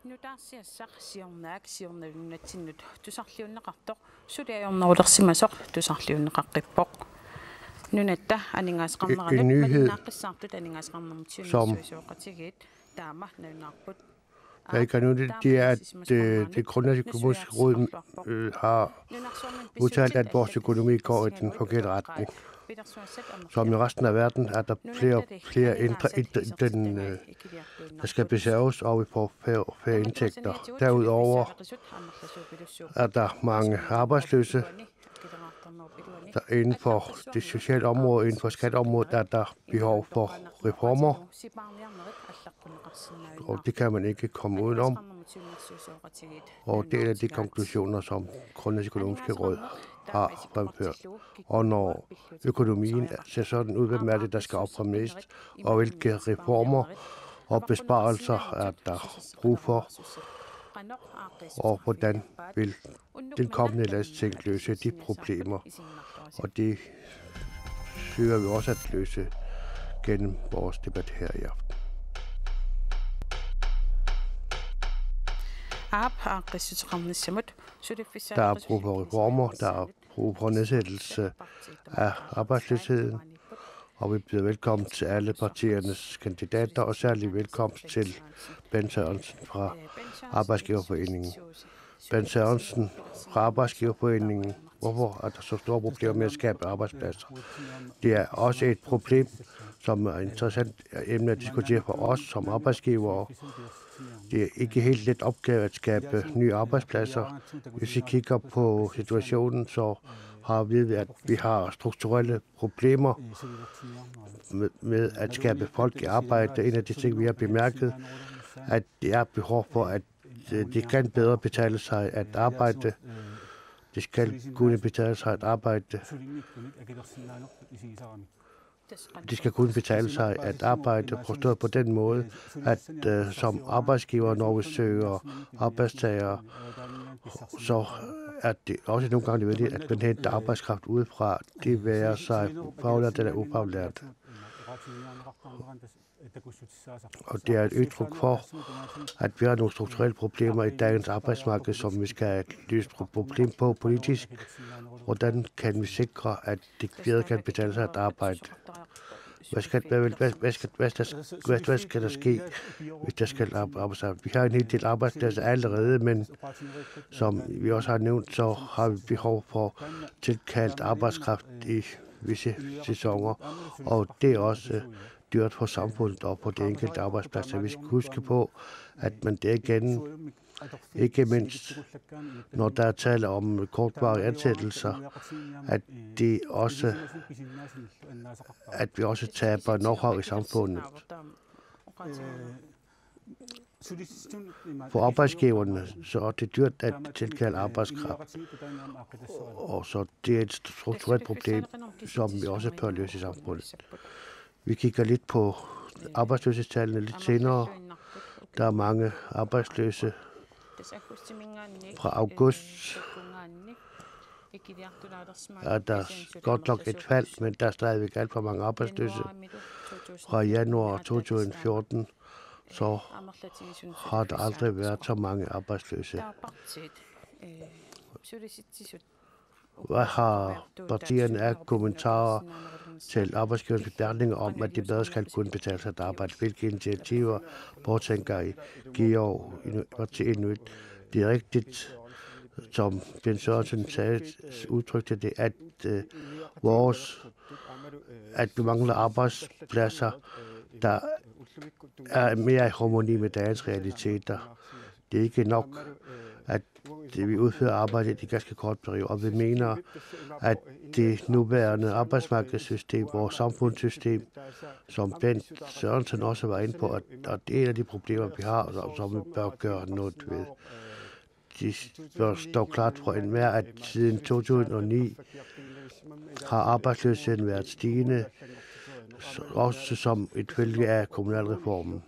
Nutaarsiassaq siornalunnatsinut tusarliunneqartoq suliajornerulersimasoq tusarliunneqaqqippoq nunatta aningaasqarneranat malunaaqqissaartut aningaasqarnermutiunnersuisuoqatigiit taama naunarput. Det er, at det Grønlandske Råd har udtalt, at vores økonomi går i den forkerte retning. Som i resten af verden er der flere der skal beserves, og vi får færre indtægter. Derudover er der mange arbejdsløse. Inden for det sociale område, inden for skatteområdet, er der behov for reformer. Og det kan man ikke komme udenom. Og det er en af de konklusioner, som Grønlands Økonomiske Råd har fremført. Og når økonomien ser sådan ud, hvem er det, der skal opføre mest, og hvilke reformer og besparelser er der brug for, og hvordan vil den kommende landsting løse de problemer. Og det søger vi også at løse gennem vores debat her i aften. Der er brug for reformer, der er brug for nedsættelse af arbejdsløsheden, og vi byder velkommen til alle partiernes kandidater, og særlig velkommen til Bent Sørensen fra Arbejdsgiverforeningen. Bent Sørensen fra Arbejdsgiverforeningen, hvorfor er der så store problemer med at skabe arbejdspladser? Det er også et problem, som er interessant emne at diskutere for os som arbejdsgivere. Det er ikke helt let opgave at skabe nye arbejdspladser. Hvis vi kigger på situationen, så har vi at vi har strukturelle problemer med at skabe folk i arbejde. En af de ting, vi har bemærket, at det er behov for, at det kan bedre betale sig at arbejde. Det skal kunne betale sig at arbejde. Det skal kunne betale sig at arbejde, forstået på den måde, at som arbejdsgiver, når vi søger arbejdstagere, så er det også nogle gange nødvendigt, at man henter arbejdskraft udefra, det være sig faglært eller ufaglært. Og det er et udtryk for, at vi har nogle strukturelle problemer i dagens arbejdsmarked, som vi skal løse problem på politisk. Hvordan kan vi sikre, at det bedre kan betale sig at arbejde? Hvad skal der ske, hvis der skal arbejdes? Vi har en hel del arbejdspladser allerede, men som vi også har nævnt, så har vi behov for tilkaldt arbejdskraft i visse sæsoner, og det er også dyrt for samfundet og på de enkelte arbejdspladser. Vi skal huske på, at man det igen, ikke mindst når der er tale om kortvarige ansættelser, at vi også taber know-how i samfundet. For arbejdsgiverne, så er det dyrt at tilkalde arbejdskraft. Og så det er et strukturelt problem, som vi også bør løse i samfundet. Vi kigger lidt på arbejdsløshedstallene lidt senere. Der er mange arbejdsløse fra august. Er der godt nok et fald, men der er stadigvæk alt for mange arbejdsløse. Fra januar 2014, så har der aldrig været så mange arbejdsløse. Hvad har partierne af kommentarer til arbejdsgivernes bemærkninger om, at de bedre skal kunne betale sig at arbejde? Hvilke initiativer påtænker I Georg til Inuit? Det er rigtigt, som Bent Sørensen udtrykte det, at vi mangler arbejdspladser, der er mere i harmoni med dagens realiteter. Det er ikke nok, at vi udfører arbejde i de ganske kort periode, og vi mener, at det nuværende arbejdsmarkedssystem, vores samfundssystem, som Bent Sørensen også var inde på, at det er en af de problemer, vi har, som vi bør gøre noget ved. Det bør stå klart for enhver, at siden 2009 har arbejdsløsheden været stigende, også som et følge af kommunalreformen.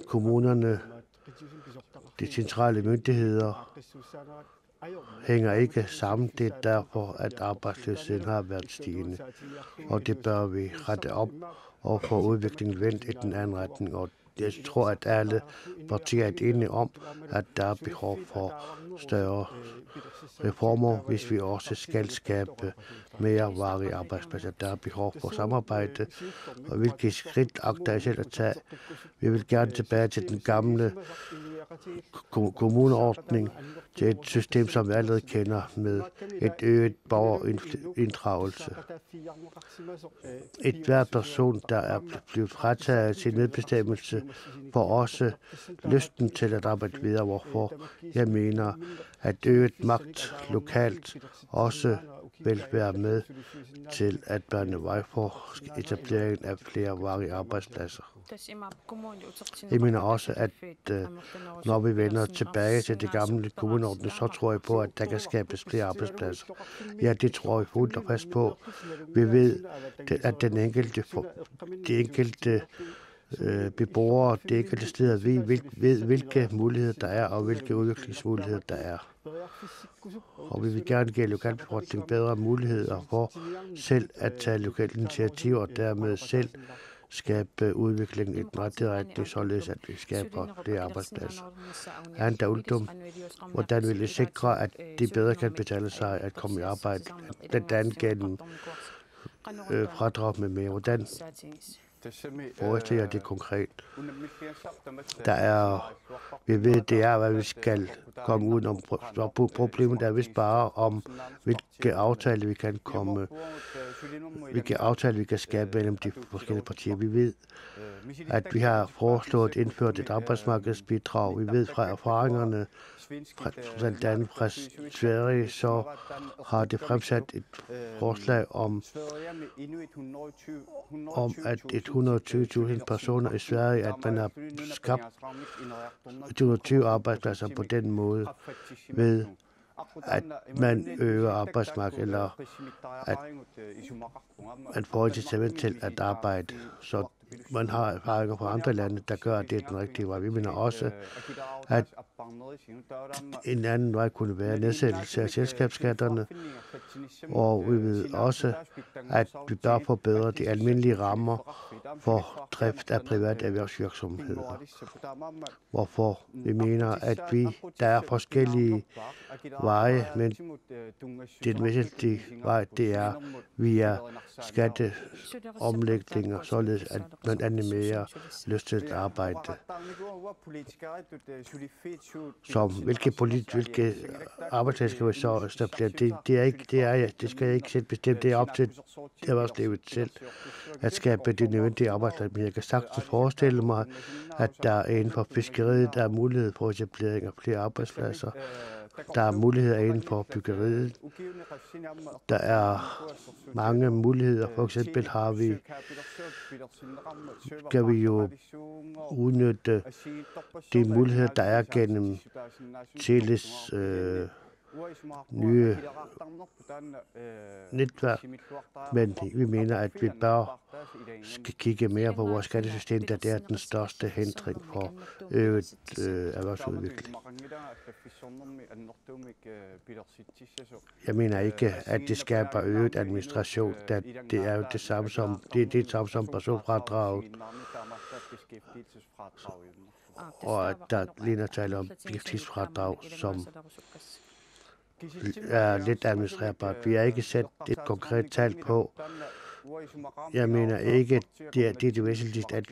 Kommunerne, de centrale myndigheder, hænger ikke sammen. Det er derfor, at arbejdsløsheden har været stigende. Og det bør vi rette op og få udviklingen vendt i den anden retning. Og jeg tror, at alle partier er enige om, at der er behov for større reformer, hvis vi også skal skabe mere varige arbejdspladser. Der er behov for samarbejde, og hvilke skridt agter jeg selv at tage. Vi vil gerne tilbage til den gamle kommuneordning, til et system, som vi allerede kender, med et øget borgerinddragelse. Et hver person, der er blevet frataget sin medbestemmelse, får også lysten til at arbejde videre, hvorfor jeg mener, at øget magt lokalt også vil være med til at bane vej for etableringen af flere varige arbejdspladser. Jeg mener også, at når vi vender tilbage til det gamle kommuneordning, så tror jeg på, at der kan skabes flere arbejdspladser. Ja, det tror jeg fuldt og fast på. Vi ved, at de enkelte beboere, de enkelte steder ved, hvilke muligheder der er, og hvilke udviklingsmuligheder der er. Og vi vil gerne give lokalbefolkningen bedre muligheder for selv at tage lokale initiativer, og dermed selv skabe udviklingen i den rette retning, således at vi skaber flere arbejdspladser. Andet uldum, hvordan vil vi sikre, at de bedre kan betale sig at komme i arbejde, blandt andet gennem fradrag med mere. Hvordan forestiller det konkret? Vi ved, det er, hvad vi skal komme ud om. Problemet er vist bare om, hvilke aftaler vi kan skabe mellem de forskellige partier. Vi ved, at vi har foreslået indført et arbejdsmarkedsbidrag. Vi ved fra erfaringerne, blandt andet fra Sverige, så har det fremsat et forslag om at 120.000 personer i Sverige, at man har skabt 120 arbejdspladser på den måde, ved at man øger arbejdsmarkedet, eller at man får incitament til at arbejde. Så man har erfaringer fra andre lande, der gør, at det er den rigtige vej. Vi mener også, at en anden vej kunne være nedsættelse af selskabsskatterne, og vi ved også, at vi bør forbedre de almindelige rammer for drift af private erhvervsvirksomheder. Hvorfor vi mener, at der er forskellige veje, men den væsentlige vej, det er via skatteomlægninger, således at man animerer lyst til at arbejde. Så hvilke arbejdspladser skal vi så etablere? Det skal jeg ikke selv bestemme. Det er op til erhvervslivet selv at skabe de nødvendige arbejdspladser. Men jeg kan sagtens forestille mig, at der inden for fiskeriet der er mulighed for etablering af flere arbejdspladser. Der er muligheder inden for byggeriet. Der er mange muligheder. For eksempel kan vi jo udnytte de muligheder, der er gennem Teles nye netværk, men vi mener, at vi bør skal kigge mere på vores skattesystem, da det er den største hindring for øget erhvervsudvikling. Jeg mener ikke, at det skaber øget administration, da det er jo det samme som personfradraget, og at der ligner tale om beskæftigelsesfradrag, som er lidt administrerbart. Vi har ikke sat et konkret tal på. Jeg mener ikke, at det er det væsentligste, at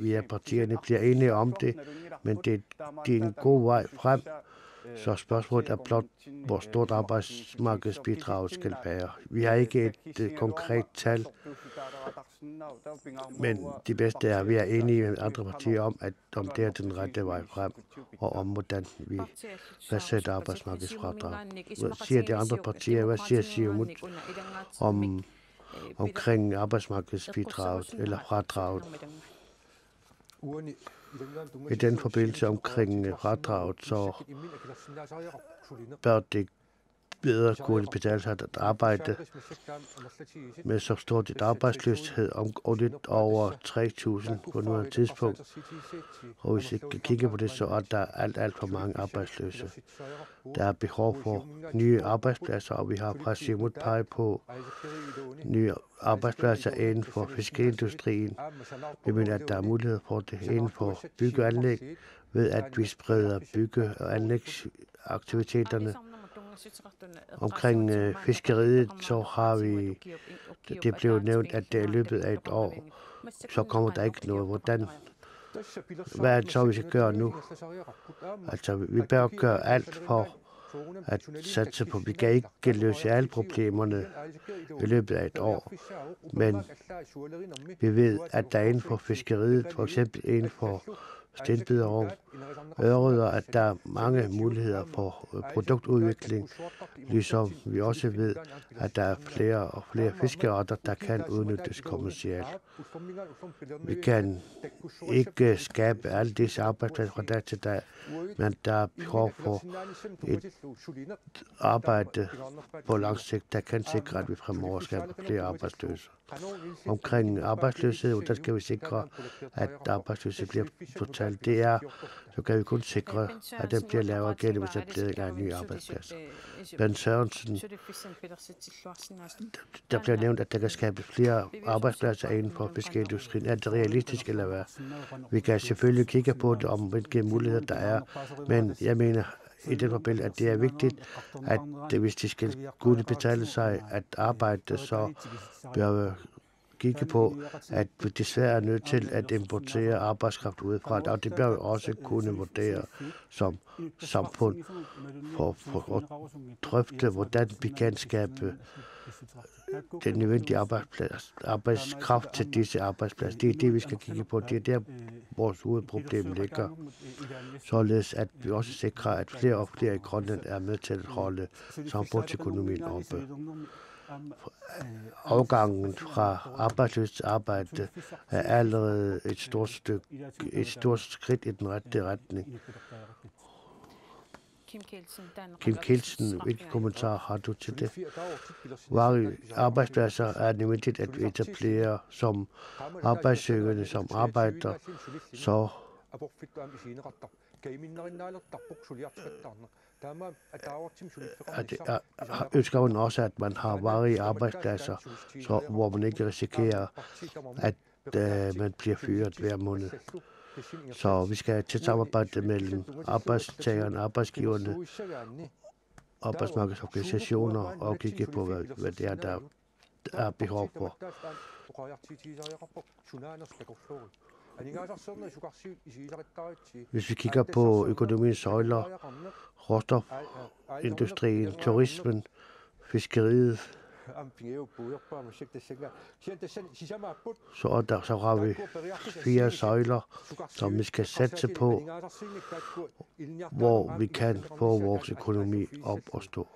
vi af partierne bliver enige om det, men det er en god vej frem. Så spørgsmålet er blot, hvor stort arbejdsmarkedsbidrag skal være. Vi har ikke et konkret tal, men det bedste er, at vi er enige med andre partier om det er den rette vej frem, og om hvordan vi fastsætter arbejdsmarkedsfradrag. Hvad siger de andre partier? Hvad siger Siumut omkring arbejdsmarkedsbidraget eller fradraget? I den forbindelse omkring fradraget, så bør det bedre kunne betale sig at arbejde med så stort et arbejdsløshed og lidt over 3.000 på nuværende tidspunkt. Og hvis vi kan kigge på det, så er der alt for mange arbejdsløse. Der er behov for nye arbejdspladser, og vi har fra Siumut peget på nye arbejdspladser inden for fiskeindustrien. Vi mener, at der er mulighed for det inden for byggeanlæg, ved at vi spreder bygge- og anlægsaktiviteterne. Omkring fiskeriet, så har vi, det blev nævnt, at det i løbet af et år, så kommer der ikke noget. Hvad er det så, vi skal gøre nu? Altså, vi bør gøre alt for at satse på. Vi kan ikke løse alle problemerne i løbet af et år, men vi ved, at der inden for fiskeriet, for eksempel inden for stenbiderrog, ørreder, at der er mange muligheder for produktudvikling, ligesom vi også ved, at der er flere og flere fiskearter, der kan udnyttes kommercielt. Vi kan ikke skabe alle disse arbejdspladser fra dag til dag, men der er behov for et arbejde på lang sigt, der kan sikre, at vi fremover skaber flere arbejdsløse. Omkring arbejdsløshed, der skal vi sikre, at arbejdsløshed bliver totalt. Så kan vi kun sikre, at den bliver lavere gennem etablering af nye arbejdspladser. Ben Sørensen, der bliver nævnt, at der kan skabe flere arbejdspladser inden for fiskeindustrien. Er det realistisk eller hvad? Vi kan selvfølgelig kigge på det, om hvilke muligheder der er, men jeg mener i den forbindelse, at det er vigtigt, at hvis de skal kunne betale sig at arbejde, så bør kigge på, at vi desværre er nødt til at importere arbejdskraft udefra, og det bør vi også kunne vurdere som samfund for at drøfte, hvordan vi kan skabe den nødvendige arbejdskraft til disse arbejdspladser. Det er det, vi skal kigge på. Det er der, vores hovedproblem ligger. Således at vi også sikrer, at flere og flere i Grønland er med til at holde samfundsøkonomien oppe. Overgangen fra arbejdsløs til arbejde er allerede et stort skridt i den rette retning. Kim Kielsen, hvilke kommentarer har du til det? Varige arbejdspladser er nødvendigt at etablere som arbejdssøgende, som arbejder, så ønsker hun også, at man har varige arbejdspladser, så, hvor man ikke risikerer, at man bliver fyret hver måned. Så vi skal til samarbejde mellem arbejdstagerne, arbejdsgiverne, arbejdsmarkedsorganisationer og kigge på, hvad det er, der er behov for. Hvis vi kigger på økonomiens søjler, råstofindustrien, turismen, fiskeriet, så har vi 4 søjler, som vi skal satse på, hvor vi kan få vores økonomi op og stå.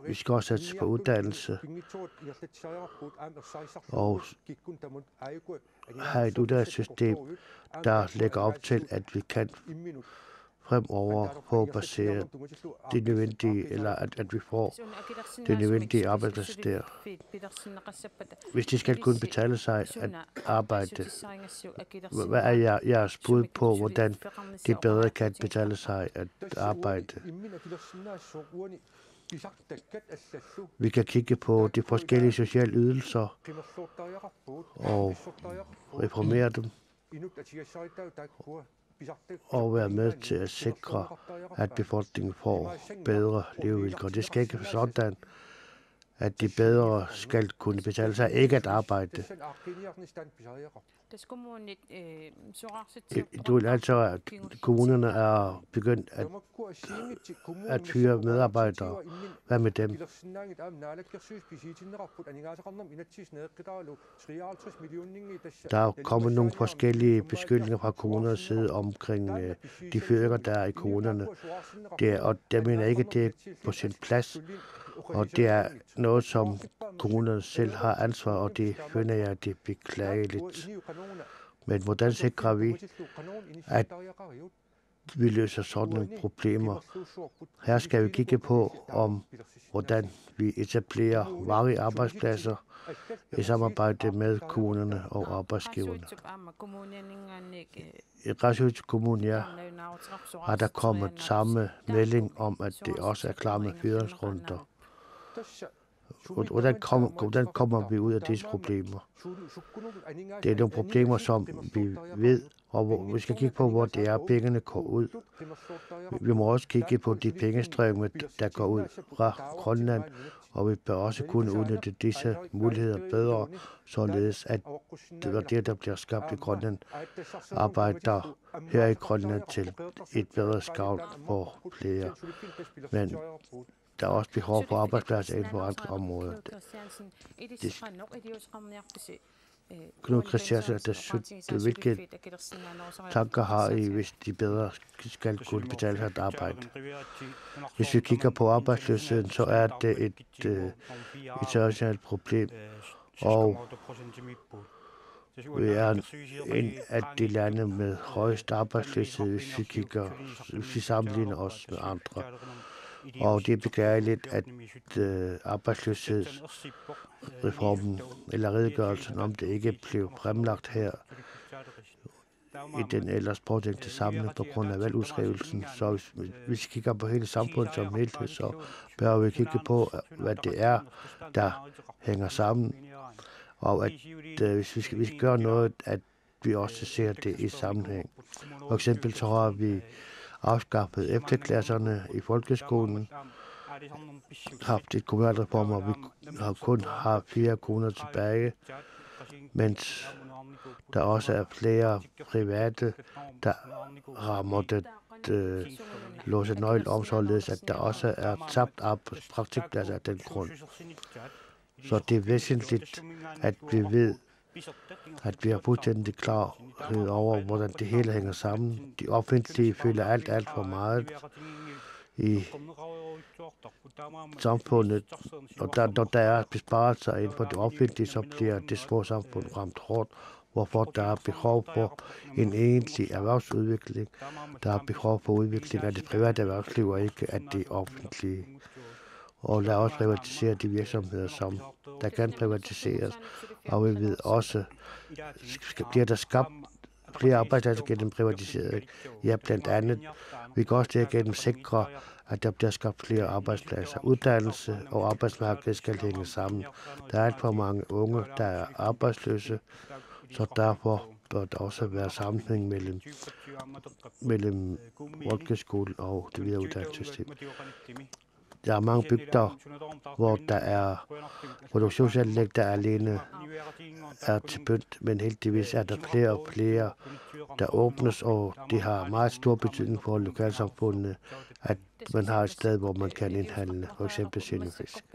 Vi skal også satse på uddannelse og have et uddannelsessystem, der lægger op til, at vi kan fremover få baseret det nødvendige, eller at vi får det nødvendige arbejdspladser der. Hvis de skal kunne betale sig at arbejde, hvad er jeres bud på, hvordan de bedre kan betale sig at arbejde? Vi kan kigge på de forskellige sociale ydelser og reformere dem og være med til at sikre, at befolkningen får bedre levevilkår. Det skal ikke være sådan, at de bedre skal kunne betale sig ikke at arbejde. Du vil altså, at kommunerne er begyndt at fyre medarbejdere. Hvad med dem? Der er kommet nogle forskellige beskyldninger fra kommunernes side omkring de fyringer, der er i kommunerne. Og jeg mener ikke, at det er på sin plads. Og det er noget, som kommunerne selv har ansvar, og det finder jeg, det er beklageligt. Men hvordan sikrer vi, at vi løser sådan nogle problemer. Her skal vi kigge på, hvordan vi etablerer varige arbejdspladser i samarbejde med kommunerne og arbejdsgiverne. I Qasiussuaq Kommune har der kommet samme melding om, at det også er klar med fyringsrunder. Hvordan kommer vi ud af disse problemer? Det er nogle problemer, som vi ved, og vi skal kigge på, hvor det er, pengene går ud. Vi må også kigge på de pengestrømme, der går ud fra Grønland, og vi bør også kunne udnytte disse muligheder bedre, således at det, der bliver skabt i Grønland, arbejder her i Grønland til et bedre skavl for flere. Men der er også behov for arbejdspladser inden for andre områder. Knud Christiansen, hvilke tanker har I, hvis de bedre skal kunne betale sig at arbejde? Hvis vi kigger på arbejdsløsheden, så er det et internationalt problem, og vi er en af de lande med højst arbejdsløshed, hvis vi sammenligner os med andre. Og det er beklageligt, at arbejdsløshedsreformen eller redegørelsen om det ikke blev fremlagt her i den ellers påtænkte samling på grund af valgudskrivelsen. Så hvis vi kigger på hele samfundet som helhed, så bør vi kigge på, hvad det er, der hænger sammen. Og at hvis vi skal gøre noget, at vi også ser det i sammenhæng. For eksempel så har vi afskaffet efterklasserne i folkeskolen, haft et kommunalreform, og vi har kun 4 kroner tilbage, mens der også er flere private, der har måttet låse nøgle om, således at der også er tabt praktikpladser af den grund. Så det er væsentligt, at vi ved, at vi har fuldstændig klarhed over, hvordan det hele hænger sammen. De offentlige føler alt for meget i samfundet, og når der er besparelser inden for det offentlige, så bliver det små samfund ramt hårdt, hvorfor der er behov for en egentlig erhvervsudvikling. Der er behov for udvikling af det private erhvervsliv og ikke af det offentlige. Og lad os privatisere de virksomheder, som der kan privatiseres. Og vi ved også, bliver der skabt flere arbejdspladser gennem privatisering. Ja, blandt andet. Vi kan også derigennem sikre, at der bliver skabt flere arbejdspladser. Uddannelse og arbejdsmarked skal hænge sammen. Der er alt for mange unge, der er arbejdsløse, så derfor bør der også være sammenhæng mellem folkeskolen og det videre uddannelsessystem. Der er mange bygder, hvor der er produktionsanlæg, der alene er til pynt, men heldigvis er der flere og flere, der åbnes, og det har meget stor betydning for lokalsamfundet, at man har et sted, hvor man kan indhandle, for eksempel svindefisk.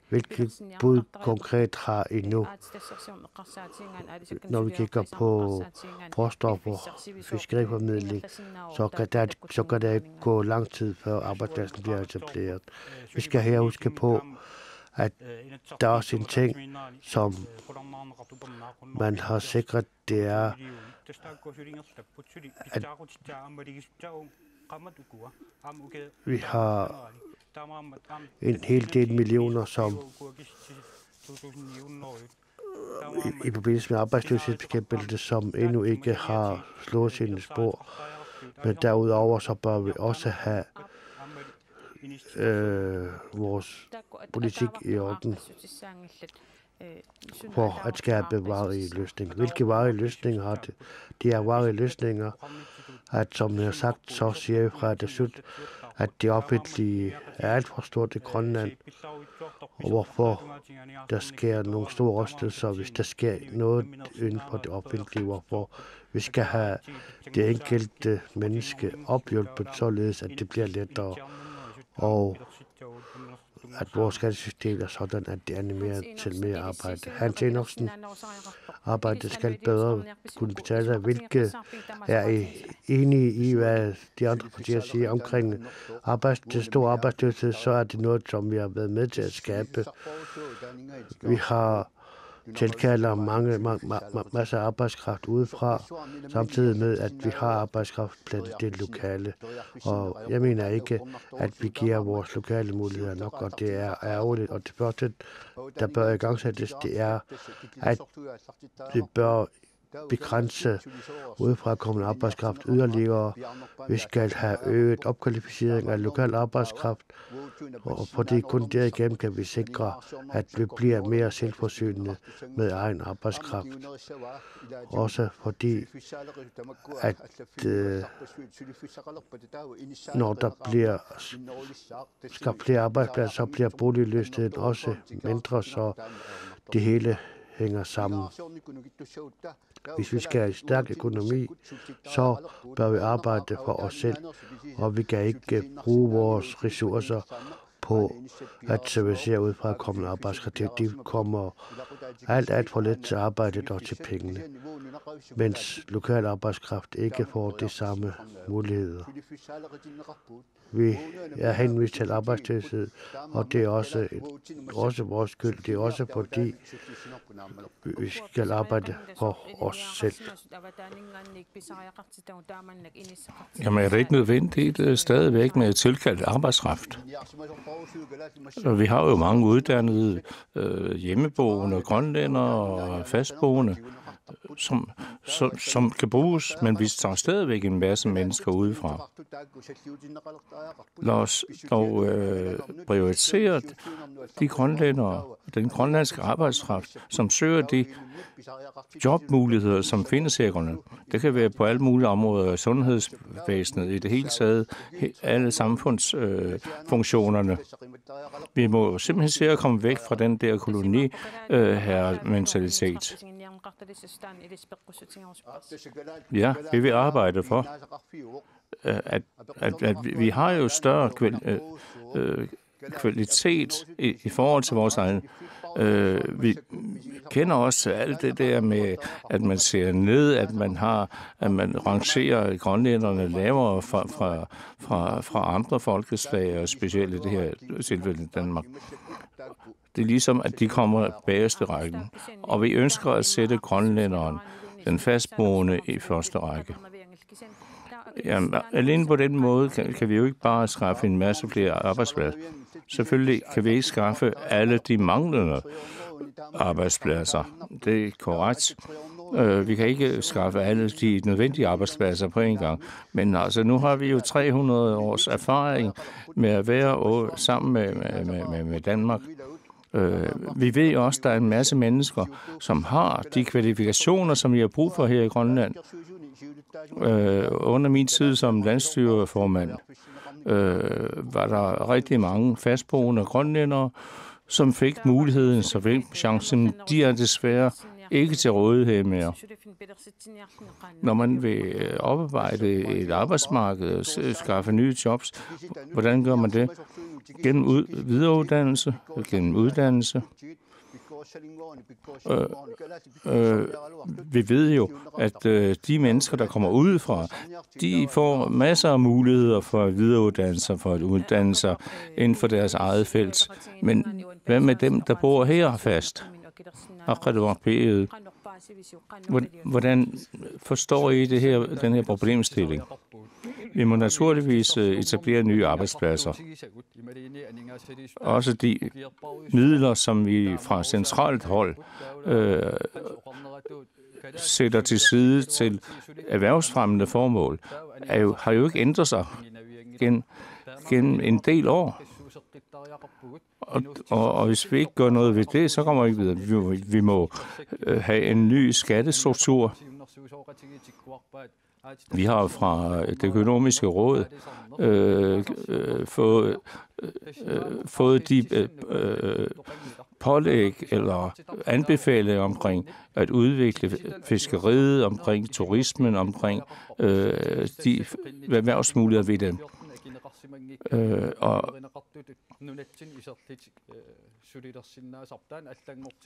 Hvilket bud konkret har I nu, når vi kigger på råstoffer, fiskeriformidling, så kan der ikke gå lang tid, før arbejdspladsen bliver etableret. Vi skal her huske på, at der er også en ting, som man har sikret, det er, at vi har en hel del millioner, som i forbindelse med arbejdsløshedsbekæmpelse, som endnu ikke har slået sine spor. Men derudover så bør vi også have vores politik i orden for at skabe varige løsninger. Hvilke varige løsninger har det? De er varige løsninger, at som jeg har sagt, så siger vi fra det slut, at det offentlige er alt for stort i Grønland, og hvorfor der sker nogle store rystelser, hvis der sker noget inden for det offentlige, hvorfor vi skal have det enkelte menneske ophjulpet, således at det bliver lettere, og at vores skattesystem er sådan, at det animerer til mere arbejde. Hans Enoksen, arbejdet skal bedre kunne betale sig. Hvilke er I enige i, hvad de andre partier siger omkring det store arbejdsløshed, så er det noget, som vi har været med til at skabe. Vi har tilkalder masser af arbejdskraft udefra, samtidig med, at vi har arbejdskraft blandt det lokale. Og jeg mener ikke, at vi giver vores lokale muligheder nok, og det er ærgerligt. Og det første, der bør igangsættes, det er, at vi bør begrænse udefra kommende arbejdskraft yderligere. Vi skal have øget opkvalificering af lokal arbejdskraft, og fordi kun derigennem kan vi sikre, at vi bliver mere selvforsynende med egen arbejdskraft. Også fordi, at når der bliver skabt flere arbejdspladser, så bliver boligløsheden også mindre, så det hele hænger sammen. Hvis vi skal have en stærk økonomi, så bør vi arbejde for os selv, og vi kan ikke bruge vores ressourcer på at servicere ud fra kommende arbejdskraft. De kommer alt for let til arbejdet og til pengene, mens lokal arbejdskraft ikke får de samme muligheder. Vi er henvist til arbejdsløshed, og det er også vores skyld. Det er også fordi, vi skal arbejde for os selv. Jamen er det ikke nødvendigt stadigvæk med tilkaldt arbejdskraft? Vi har jo mange uddannede hjemmeboende, grønlændere og fastboende, som kan bruges, men vi tager stadigvæk en masse mennesker udefra. Lad os dog prioritere de grønlændere, den grønlandske arbejdskraft, som søger de jobmuligheder, som findes her i Grønland. Det kan være på alle mulige områder, sundhedsvæsenet i det hele taget, alle samfundsfunktionerne. Vi må simpelthen se at komme væk fra den der koloni-mentalitet. Ja, vi vil arbejde for, at vi har jo større kvalitet i forhold til vores egen. Vi kender også alt det der med, at man ser ned, at man rangerer grønlænderne lavere fra andre folkeslag, og specielt i det her tilfælde i Danmark. Det er ligesom, at de kommer bagerste rækken, og vi ønsker at sætte grønlænderen, den fastboende, i første række. Jamen, alene på den måde kan vi jo ikke bare skaffe en masse flere arbejdspladser. Selvfølgelig kan vi ikke skaffe alle de manglende arbejdspladser. Det er korrekt. Vi kan ikke skaffe alle de nødvendige arbejdspladser på en gang. Men altså, nu har vi jo 300 års erfaring med at være sammen med Danmark. Vi ved også, at der er en masse mennesker, som har de kvalifikationer, som vi har brug for her i Grønland. Under min tid som landsstyreformand var der rigtig mange fastboende grønlændere, som fik muligheden, så fik chancen. De er desværre ikke til rådighed mere. Når man vil oparbejde et arbejdsmarked og skaffe nye jobs, hvordan gør man det? Gennem videreuddannelse, gennem uddannelse. Vi ved jo, at de mennesker, der kommer udefra, de får masser af muligheder for at videreuddanne sig, for at uddanne sig inden for deres eget felt. Men hvad med dem, der bor her fast? Hvordan forstår I den her problemstilling? Vi må naturligvis etablere nye arbejdspladser. Også de midler, som vi fra centralt hold sætter til side til erhvervsfremmende formål, har jo ikke ændret sig gennem en del år. Og hvis vi ikke gør noget ved det, så kommer vi ikke videre. Vi må have en ny skattestruktur. Vi har fra det økonomiske råd fået de pålæg eller anbefalinger omkring at udvikle fiskeriet, omkring turismen, omkring de erhvervsmuligheder ved dem.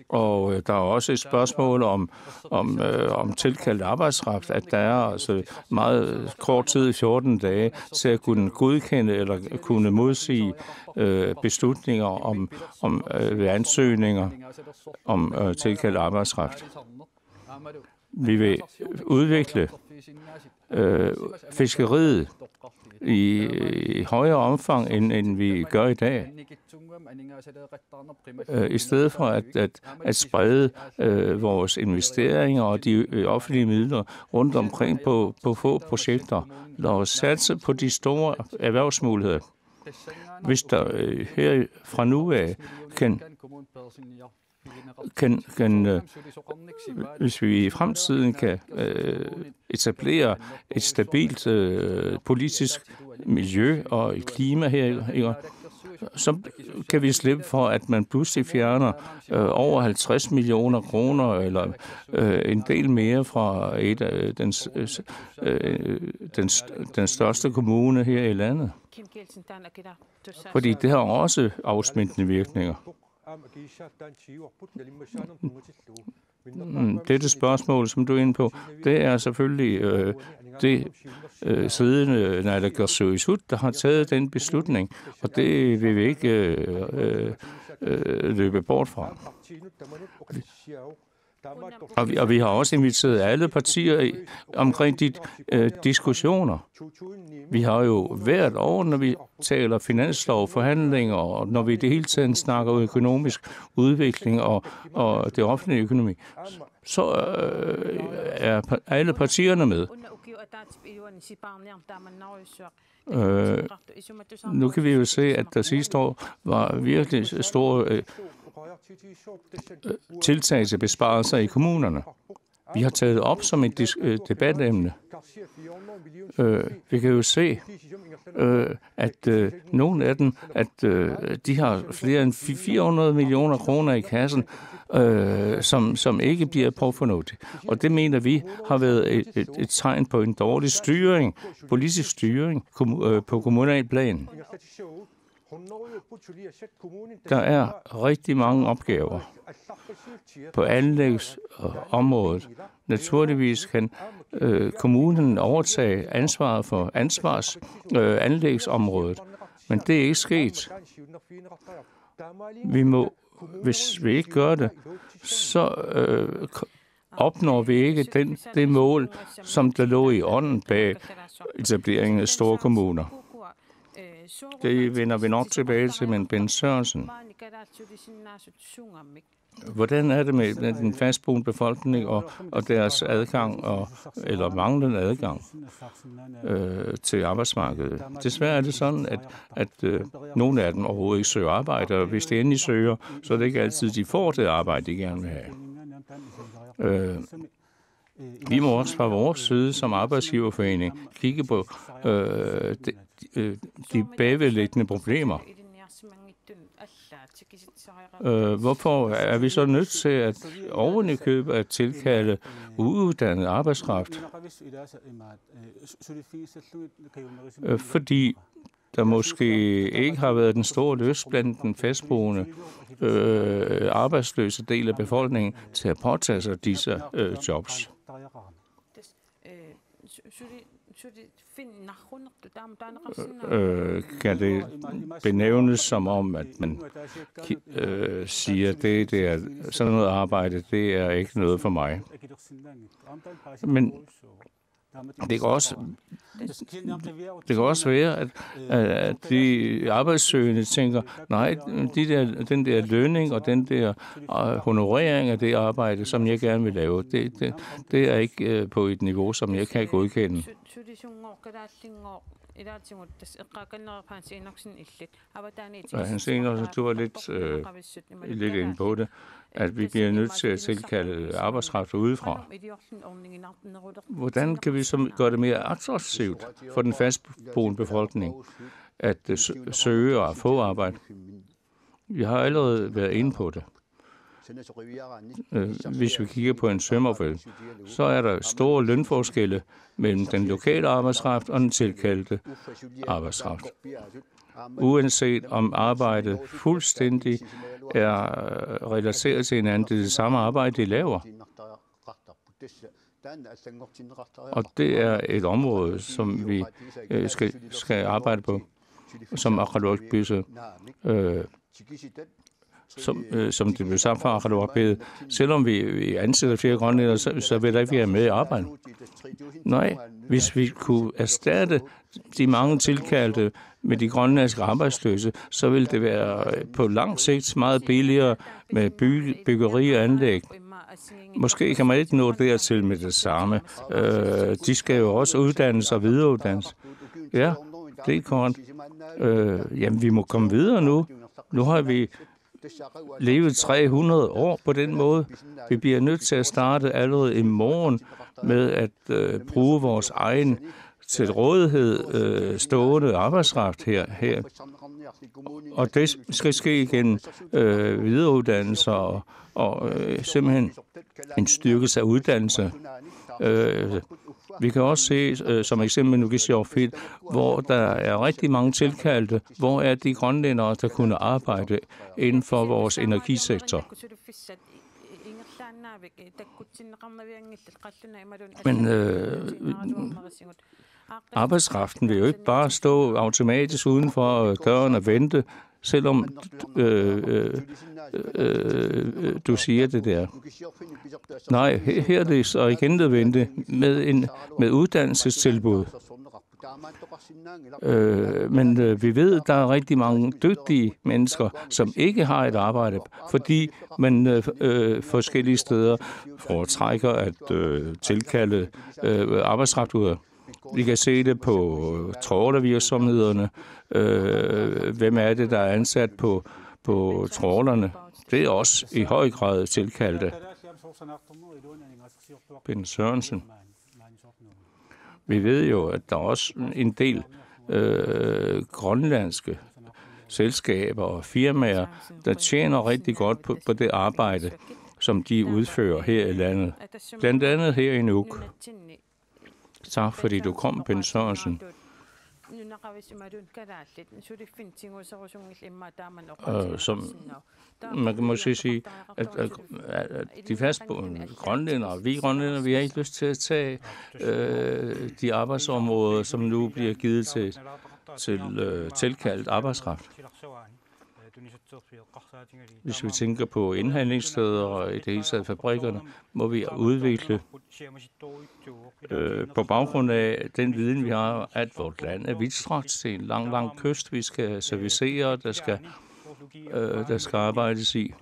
Og der er også et spørgsmål om tilkaldt arbejdskraft, at der er altså meget kort tid, 14 dage, til at kunne godkende eller kunne modsige beslutninger om ansøgninger om tilkaldt arbejdskraft. Vi vil udvikle fiskeriet i højere omfang, end vi gør i dag. I stedet for at sprede vores investeringer og de offentlige midler rundt omkring på få projekter. Lad os satse på de store erhvervsmuligheder. Hvis der her fra nu af hvis vi i fremtiden kan etablere et stabilt politisk miljø og et klima her, så kan vi slippe for, at man pludselig fjerner over 50 millioner kroner eller en del mere fra den største kommune her i landet. Fordi det har også afsmittende virkninger. Dette spørgsmål, som du er inde på, det er selvfølgelig det siddende naalakkersuisut, der har taget den beslutning, og det vil vi ikke løbe bort fra. Og vi har også inviteret alle partier omkring de diskussioner. Vi har jo hvert år, når vi taler finanslov, forhandlinger, og når vi i det hele taget snakker økonomisk udvikling og det offentlige økonomi, så er alle partierne med. Nu kan vi jo se, at der sidste år var virkelig store tiltag til besparelser i kommunerne. Vi har taget op som et debatemne. Vi kan jo se, at nogle af dem, at de har flere end 400 millioner kroner i kassen, som ikke bliver påfornuftigt. Og det mener vi har været et tegn på en dårlig styring, politisk styring på kommunal plan. Der er rigtig mange opgaver på anlægsområdet. Naturligvis kan kommunen overtage ansvaret for anlægsområdet, men det er ikke sket. Hvis vi ikke gør det, så opnår vi ikke det mål, som der lå i ånden bag etableringen af store kommuner. Det vender vi nok tilbage til, men Ben Sørensen. Hvordan er det med den fastboende befolkning og deres adgang eller manglende adgang til arbejdsmarkedet? Desværre er det sådan, at nogle af dem overhovedet ikke søger arbejde, og hvis de endelig søger, så er det ikke altid, de får det arbejde, de gerne vil have. Vi må også fra vores side som arbejdsgiverforening kigge på de bagvedliggende problemer. Hvorfor er vi så nødt til at ovenikøbe at tilkalde uuddannet arbejdskraft? Fordi der måske ikke har været den store lyst blandt den fastboende arbejdsløse del af befolkningen til at påtage sig disse jobs. Kan det benævnes som om, at man siger, at det er sådan noget arbejde, det er ikke noget for mig. Men det kan også være, at de arbejdssøgende tænker, nej, den der lønning og den der honorering af det arbejde, som jeg gerne vil lave, det er ikke på et niveau, som jeg kan godkende. Han siger også, at du var lidt inde på det, at vi bliver nødt til at tilkalde arbejdskraft udefra. Hvordan kan vi så gøre det mere attraktivt for den fastboende befolkning at søge og få arbejde? Vi har allerede været inde på det. Hvis vi kigger på en sømmerfælde, så er der store lønforskelle mellem den lokale arbejdskraft og den tilkaldte arbejdskraft. uanset om arbejdet fuldstændig er relateret til hinanden. Det er det samme arbejde, de laver. Og det er et område, som vi skal arbejde på, som Aqalluaq-byse, som det blev sagt fra Aqalluaq-byse. Selvom vi ansætter flere grønlændere, så vil der ikke være med i arbejdet. Nej, hvis vi kunne erstatte de mange tilkaldte med de grønlandske arbejdsløse, så ville det være på lang sigt meget billigere med byggeri og anlæg. Måske kan man ikke nå dertil med det samme. De skal jo også uddannes og videreuddannes. Ja, det er korrekt. Jamen, vi må komme videre nu. Nu har vi levet 300 år på den måde. Vi bliver nødt til at starte allerede i morgen med at bruge vores egen til rådighed stående arbejdskraft her. Og det skal ske igennem videreuddannelser og simpelthen en styrkelse af uddannelse. Vi kan også se, som eksempel Nukissiorfiit, hvor der er rigtig mange tilkaldte, hvor er de grønlændere, der kunne arbejde inden for vores energisektor. Men arbejdskraften vil jo ikke bare stå automatisk uden for døren og vente, selvom du siger det der. Nej, her er det så igen at vente med uddannelsestilbud. Men vi ved, at der er rigtig mange dygtige mennesker, som ikke har et arbejde, fordi man forskellige steder foretrækker at tilkalde arbejdskraft ud af. Vi kan se det på trawlervirksomhederne. Hvem er det, der er ansat på trawlerne? Det er også i høj grad tilkaldte. Ben Sørensen. Vi ved jo, at der er også en del grønlandske selskaber og firmaer, der tjener rigtig godt på det arbejde, som de udfører her i landet. Blandt andet her i Nuuk. Tak fordi du kom, Ben Sørensen. Som man kan måske sige, at de fastboende grønlændere, vi grønlændere, vi har ikke lyst til at tage de arbejdsområder, som nu bliver givet til tilkaldt arbejdskraft. Hvis vi tænker på indhandlingssteder og i det hele taget fabrikkerne, må vi udvikle på baggrund af den viden, vi har, at vort land er vidtstrakt til en lang kyst, vi skal servicere, der skal arbejdes i.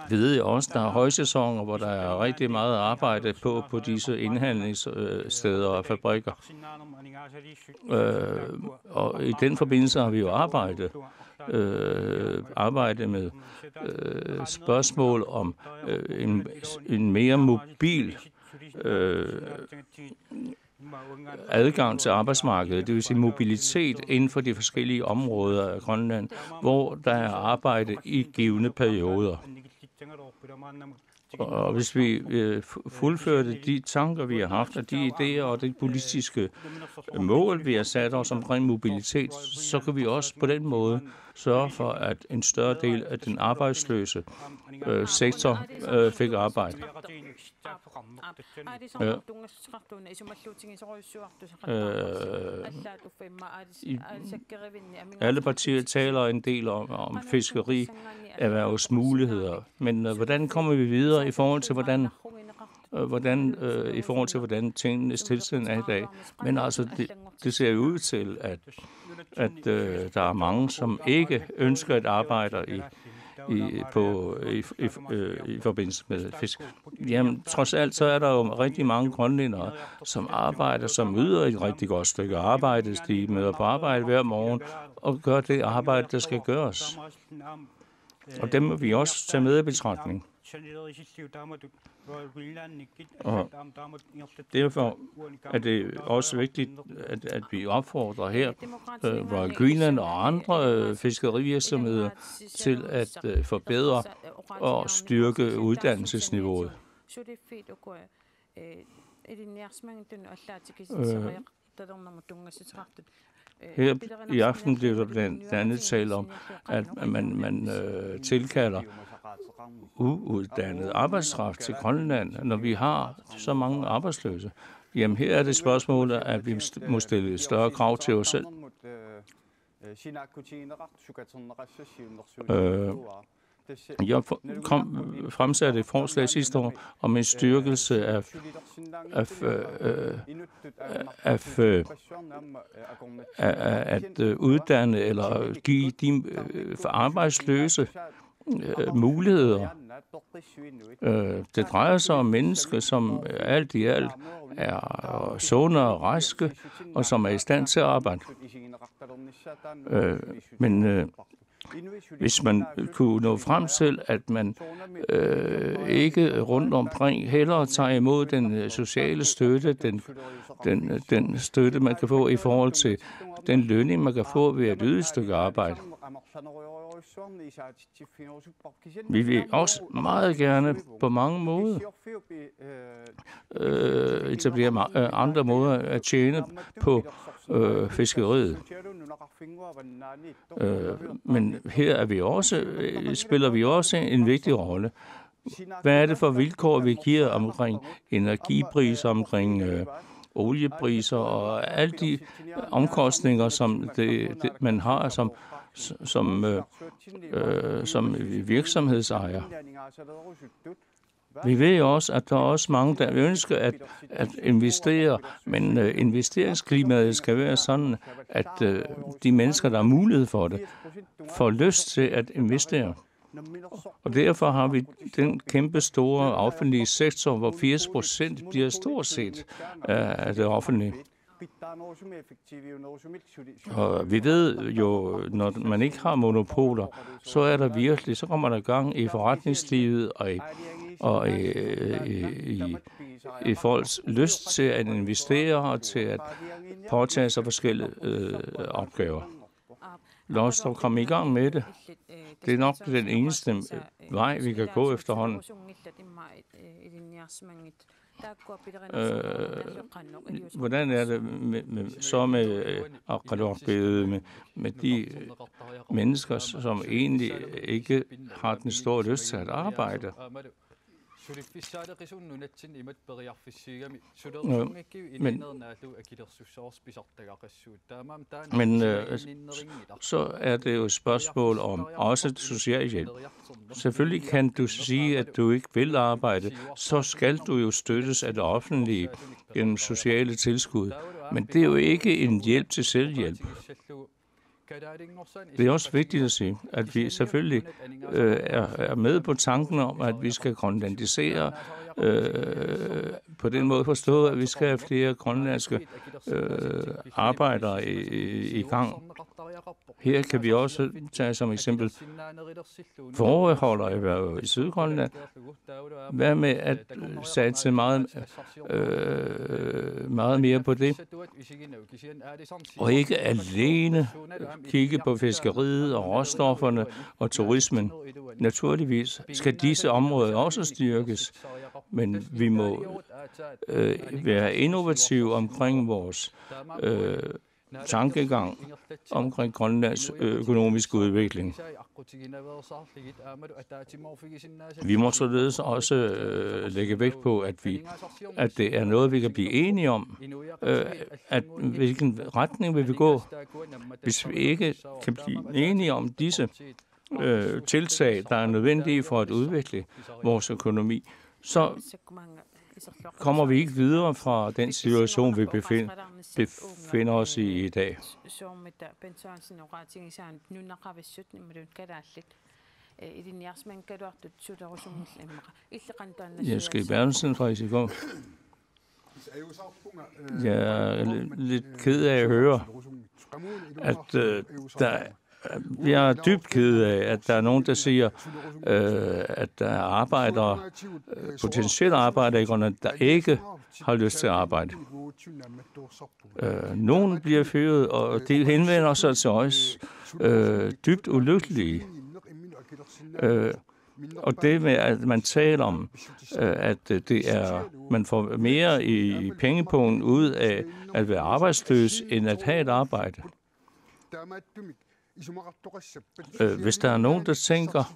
Ved jeg også, der er højsæsoner, hvor der er rigtig meget arbejde på disse indhandlingssteder og fabrikker. Og i den forbindelse har vi jo arbejdet med spørgsmål om en mere mobil adgang til arbejdsmarkedet, det vil sige mobilitet inden for de forskellige områder af Grønland, hvor der er arbejde i givne perioder. Og hvis vi fuldførte de tanker, vi har haft, og de idéer og det politiske mål, vi har sat os omkring mobilitet, så kan vi også på den måde sørge for, at en større del af den arbejdsløse sektor fik arbejde. Alle partier taler en del om fiskeri, erhvervsmuligheder, men hvordan kommer vi videre i forhold til hvordan tingenes tilstand er i dag? Men altså, det ser jo ud til, at der er mange, som ikke ønsker at arbejde i forbindelse med fisk. Jamen, trods alt, så er der jo rigtig mange grønlændere, som arbejder, som yder et rigtig godt stykke arbejde. De møder på arbejde hver morgen og gør det arbejde, der skal gøres. Og dem må vi også tage med i betragtning. Og derfor er det også vigtigt, at vi opfordrer her Royal Greenland og andre fiskerivirksomheder til at forbedre og styrke uddannelsesniveauet. Her i aften bliver der blandt andet talt om, at man tilkalder uuddannet arbejdskraft til Grønland, når vi har så mange arbejdsløse. Jamen her er det spørgsmålet, at vi må stille større krav til os selv. Jeg fremsatte et forslag sidste år om en styrkelse at uddanne eller give de arbejdsløse muligheder. Det drejer sig om mennesker, som alt i alt er sunde og raske, og som er i stand til at arbejde. Men hvis man kunne nå frem til, at man ikke rundt omkring hellere tager imod den sociale støtte, den støtte, man kan få i forhold til den lønning, man kan få ved at yde et stykke arbejde. Vi vil også meget gerne på mange måder etablere andre måder at tjene på fiskeriet. Men her er spiller vi også en vigtig rolle. Hvad er det for vilkår, vi giver omkring energipriser, omkring oliepriser og alle de omkostninger, som man har som virksomhedsejer. Vi ved også, at der er også mange, der ønsker at investere, men investeringsklimaet skal være sådan, at de mennesker, der har mulighed for det, får lyst til at investere. Og derfor har vi den kæmpe store offentlige sektor, hvor 80% bliver stort set af det offentlige. Og vi ved jo, når man ikke har monopoler, så kommer der gang i forretningslivet og i folks lyst til at investere og til at påtage sig forskellige opgaver. Lad os dog komme i gang med det. Det er nok den eneste vej, vi kan gå efterhånden. Hvordan er det med de mennesker, som egentlig ikke har den store lyst til at arbejde? Men så er det jo et spørgsmål om også social hjælp. Selvfølgelig kan du sige, at du ikke vil arbejde, så skal du jo støttes af det offentlige gennem sociale tilskud. Men det er jo ikke en hjælp til selvhjælp. Det er også vigtigt at sige, at vi selvfølgelig er med på tanken om, at vi skal grønlandisere på den måde forstået, at vi skal have flere grønlandske arbejdere i gang. Her kan vi også tage som eksempel fåreholdererhvervet i Sydgrønland. Hvad med at satse meget mere på det? Og ikke alene kigge på fiskeriet og råstofferne og turismen. Naturligvis skal disse områder også styrkes, men vi må være innovative omkring vores tankegang omkring Grønlands økonomiske udvikling. Vi må således også lægge vægt på, at det er noget, vi kan blive enige om, hvilken retning vil vi gå. Hvis vi ikke kan blive enige om disse tiltag, der er nødvendige for at udvikle vores økonomi, så kommer vi ikke videre fra den situation, vi befinder os i dag. Jeg skal i Berlingsen fra i går. Jeg er lidt ked af at høre, at jeg er dybt ked af, at der er nogen, der siger, at der er arbejdere, potentielle arbejdere i Grønland, der ikke har lyst til at arbejde. Nogen bliver fyret, og det henvender sig til os dybt ulykkelige. Og det med, at man taler om, at det er, man får mere i pengepunkten ud af at være arbejdsløs, end at have et arbejde. Hvis der er nogen, der tænker,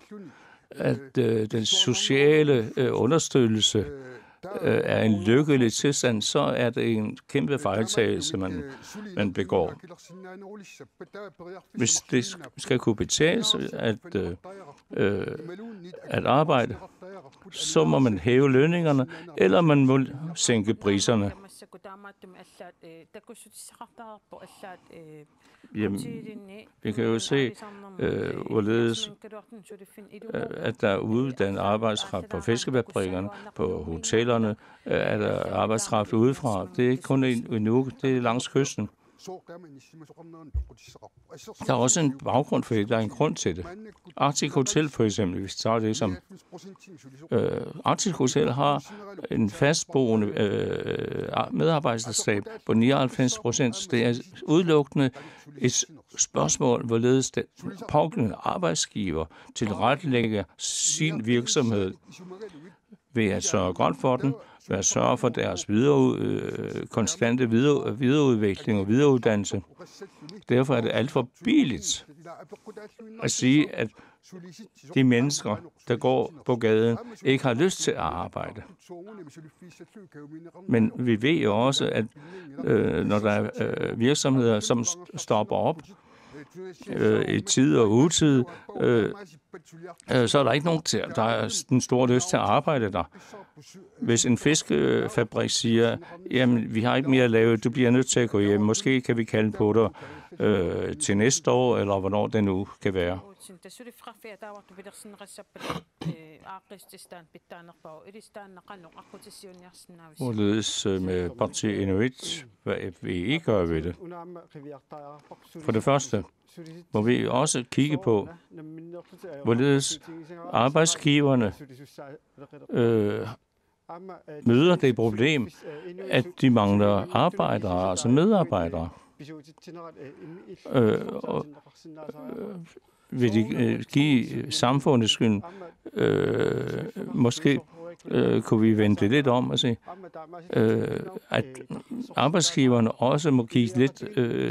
at den sociale understøttelse er en lykkelig tilstand, så er det en kæmpe fejltagelse, man begår. Hvis det skal kunne betale sig at arbejde, så må man hæve lønningerne, eller man må sænke priserne. Jamen, vi kan jo se, hvorledes at der er uddannet arbejdskraft på fiskefabrikkerne, på hotellerne, er der arbejdskraft udefra. Det er ikke kun en uge, det er langs kysten. Der er også en baggrund for det, der er en grund til det. Arctic Hotel for eksempel, hvis vi tager det som... Arctic Hotel har en fastboende medarbejderstab på 99%. Det er udelukkende et spørgsmål, hvorledes den pågældende arbejdsgiver tilrettelægger sin virksomhed ved at sørge godt for den, ved at sørge for deres konstante videreudvikling og videreuddannelse. Derfor er det alt for billigt at sige, at de mennesker, der går på gaden, ikke har lyst til at arbejde. Men vi ved jo også, at når der er virksomheder, som stopper op i tid og utid, så er der ikke nogen, der er en stor lyst til at arbejde der. Hvis en fiskefabrik siger, jamen, vi har ikke mere at lave, du bliver nødt til at gå hjem, måske kan vi kalde på dig til næste år, eller hvornår det nu kan være. Hvorledes med Parti Inuit, hvad FVE gør ved det? For det første må vi også kigge på, hvorledes arbejdsgiverne møder det problem, at de mangler arbejdere, altså medarbejdere. Vil de give samfundet skyld? Måske kunne vi vende det lidt om og sige, at arbejdsgiverne også må kigge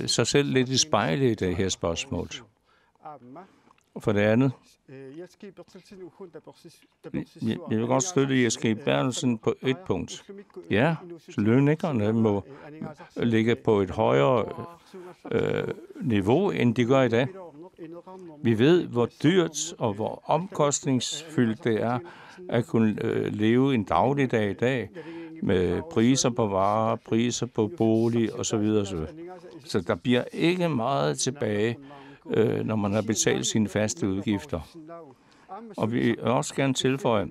sig selv lidt i spejlet i det her spørgsmål. For det andet, jeg vil godt støtte Jesper Bertelsen på et punkt. Ja, lønningerne må ligge på et højere niveau, end de gør i dag. Vi ved, hvor dyrt og hvor omkostningsfyldt det er at kunne leve en dagligdag i dag med priser på varer, priser på bolig osv. Så der bliver ikke meget tilbage, når man har betalt sine faste udgifter. Og vi vil også gerne tilføje,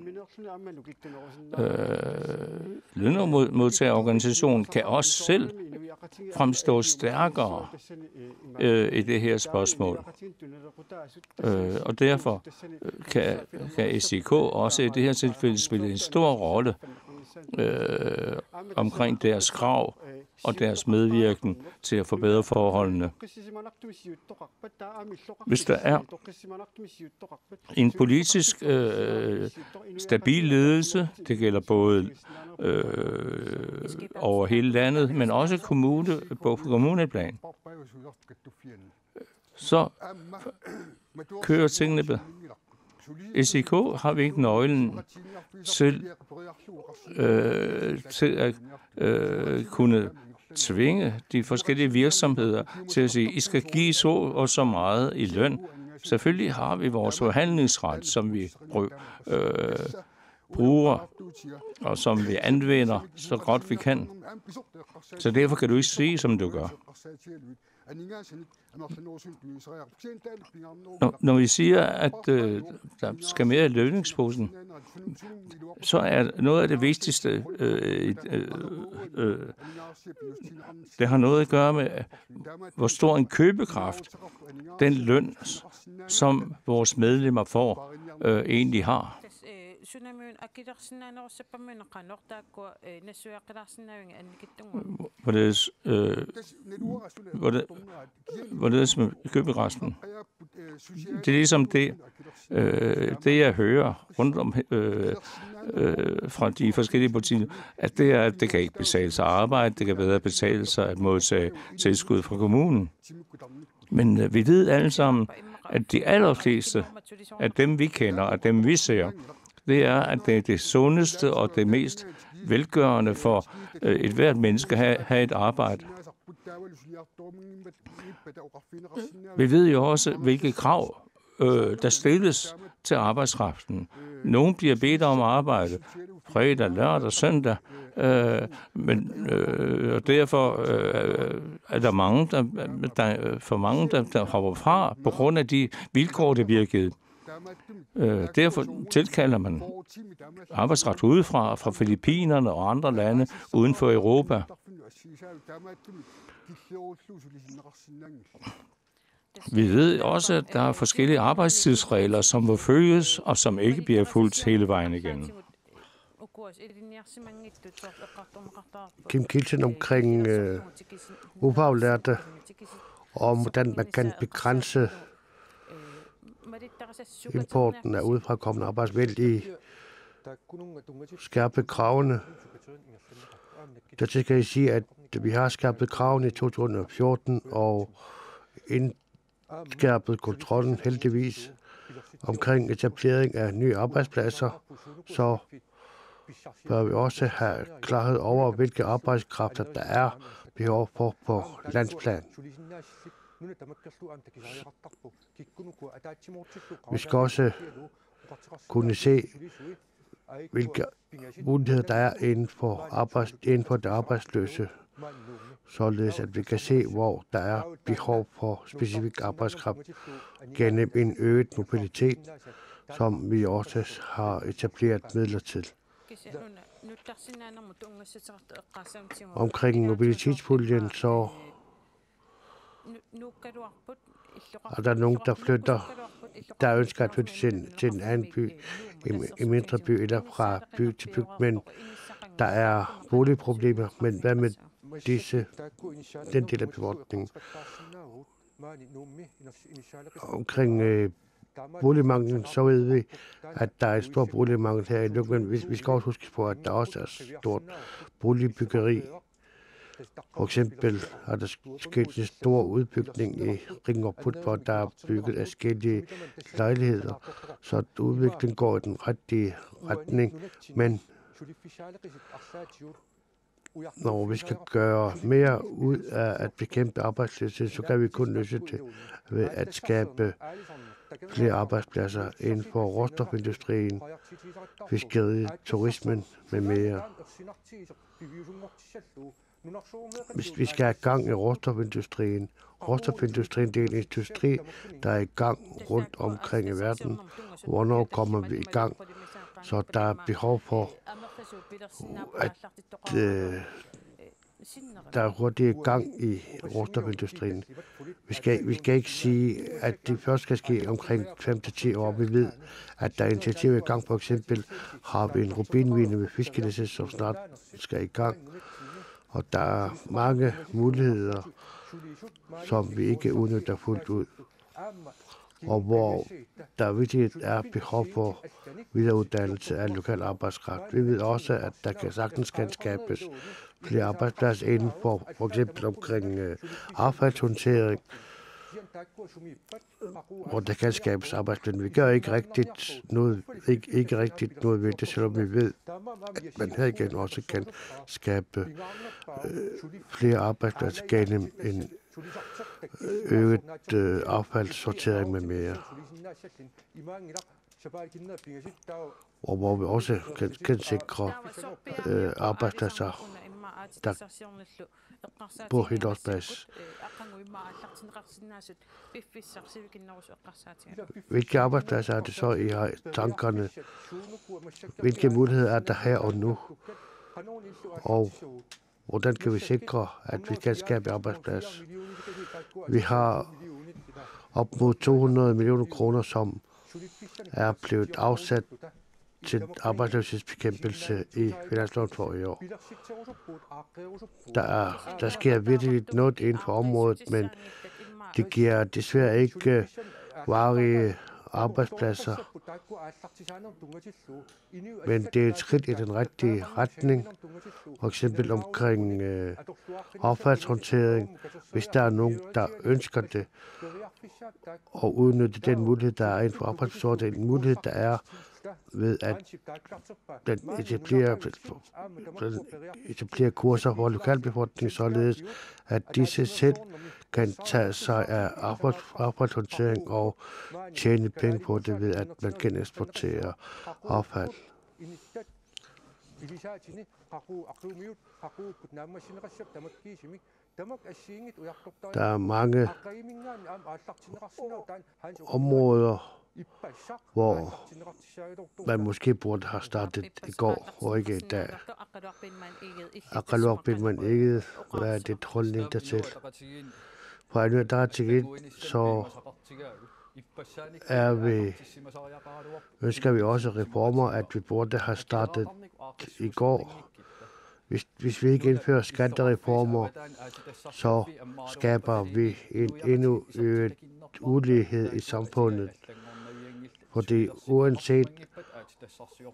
lønmodtagerorganisationen kan også selv fremstå stærkere i det her spørgsmål. Og derfor kan SIK også i det her tilfælde spille en stor rolle omkring deres krav og deres medvirken til at forbedre forholdene. Hvis der er en politisk stabil ledelse, det gælder både over hele landet, men også på kommuneplan, så kører tingene bedre. SIK har vi ikke nøglen til at kunne tvinge de forskellige virksomheder til at sige, I skal give så og så meget i løn. Selvfølgelig har vi vores forhandlingsret, som vi bruger og som vi anvender så godt vi kan. Så derfor kan du ikke sige, som du gør. Når vi siger, at der skal mere i lønningsposen, så er noget af det vigtigste, det har noget at gøre med, hvor stor en købekraft den løn, som vores medlemmer får, egentlig har. Hvorledes med køberesten? Det er ligesom det, jeg hører rundt om fra de forskellige butikker, at det er, at det kan ikke betale sig at arbejde, det kan bedre betale sig at modtage tilskud fra kommunen. Men vi ved alle sammen, at de allerfleste af dem, vi kender, og dem, vi ser, det er, at det er det sundeste og det mest velgørende for et hvert menneske at have et arbejde. Vi ved jo også, hvilke krav der stilles til arbejdskraften. Nogle bliver bedt om at arbejde fredag, lørdag, søndag, og derfor er der mange, der hopper fra på grund af de vilkår, der bliver givet. Derfor tilkalder man arbejdskraft udefra, fra Filippinerne og andre lande uden for Europa. Vi ved også, at der er forskellige arbejdstidsregler, som må følges og som ikke bliver fulgt hele vejen igennem. Kim Kielsen omkring ufaglærte, og hvordan man kan begrænse importen af udefrakommende arbejdskraft i skærpe kravene. Der skal jeg sige, at vi har skærpet kravene i 2014 og indskærpet kontrollen heldigvis omkring etablering af nye arbejdspladser, så bør vi også have klarhed over, hvilke arbejdskræfter der er behov for på landsplan. Vi skal også kunne se, hvilke muligheder der er inden for det arbejdsløse, således at vi kan se, hvor der er behov for specifik arbejdskraft gennem en øget mobilitet, som vi også har etableret midler til. Omkring mobilitetspuljen, så er der nogen, der ønsker at flytte til en anden by, en mindre by eller fra by til by, men der er boligproblemer. Men hvad med den del af befolkningen? Omkring boligmanglen, så ved vi, at der er en stor boligmangel her i Nuuk, men vi skal også huske på, at der også er stort boligbyggeri. For eksempel er der sket en stor udbygning i Ringerput, hvor der er bygget forskellige lejligheder, så udviklingen går i den rigtige retning. Men når vi skal gøre mere ud af at bekæmpe arbejdsløshed, så kan vi kun løse det ved at skabe flere arbejdspladser inden for råstofindustrien, fiskeriet, turismen med mere. Hvis vi skal have gang i råstofindustrien. Råstofindustrien er en industri, der er i gang rundt omkring i verden. Hvornår kommer vi i gang? Så der er behov for, at der er hurtigt gang i råstofindustrien. Vi skal ikke sige, at det først skal ske omkring 5-10 år. Vi ved, at der er initiativer i gang. For eksempel har vi en rubinmine med fiskelæsset, som snart skal i gang. Og der er mange muligheder, som vi ikke udnytter fuldt ud. Og hvor der virkelig er behov for videreuddannelse af lokal arbejdskraft. Vi ved også, at der sagtens kan skabes flere arbejdspladser inden for eksempel omkring affaldshåndtering, hvor der kan skabes arbejdspladser. Vi gør ikke rigtigt noget ved det, selvom vi ved, at man her igen også kan skabe flere arbejdspladser gennem en øget affaldssortering med mere. Og hvor vi også kan sikre arbejdspladser, der på helårsbasis. Hvilke arbejdspladser er det så, I har i tankerne? Hvilke muligheder er der her og nu? Og hvordan kan vi sikre, at vi kan skabe arbejdspladser? Vi har op mod 200 millioner kroner, som er blevet afsat til arbejdsløshedsbekæmpelse i finansloven for i år. Der sker virkelig noget inden for området, men det giver desværre ikke varige arbejdspladser. Men det er et skridt i den rigtige retning, for eksempel omkring affaldshåndtering, hvis der er nogen, der ønsker det, og udnytte den mulighed, der er inden for arbejdspladsordningen, den mulighed, der er ved at den etablerer kurser for lokalbefolkningen, således at disse selv kan tage sig af arbejdshåndtering og tjene penge på det ved, at man kan eksportere affald. Der er mange områder, hvor man måske burde have startet i går og ikke i dag. Aqalluaq bin man ikke, hvad er det holdning dertil? For at der er til så ønsker vi også reformer, at vi burde have startet i går. Hvis vi ikke indfører skattereformer, så skaber vi en endnu øget ulighed i samfundet. Fordi uanset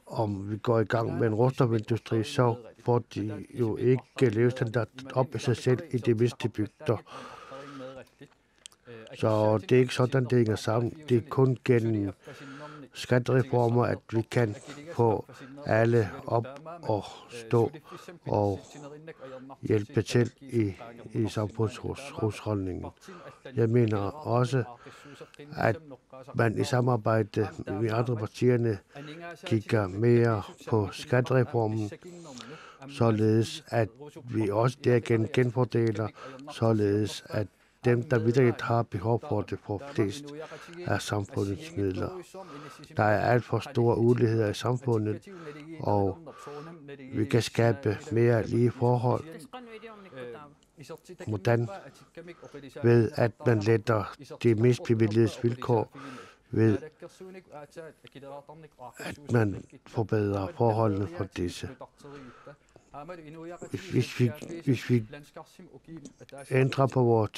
om vi går i gang med en råstofindustri, så får de jo ikke levestandard op i sig selv i de mindste bygder. Så det er ikke sådan, det hænger sammen. Det er kun gennem skattereformer, at vi kan få alle op og stå og hjælpe til i samfundshusholdningen. Jeg mener også, at man i samarbejde med andre partierne kigger mere på skattereformen, således at vi også derigennem genfordeler, således at dem, der virkelig har behov for det, får flest af samfundets midler. Der er alt for store uligheder i samfundet, og vi kan skabe mere lige forhold. Hvordan? Ved at man letter de mest privilegerede vilkår, ved at man forbedrer forholdene for disse. Hvis vi ændrer på vores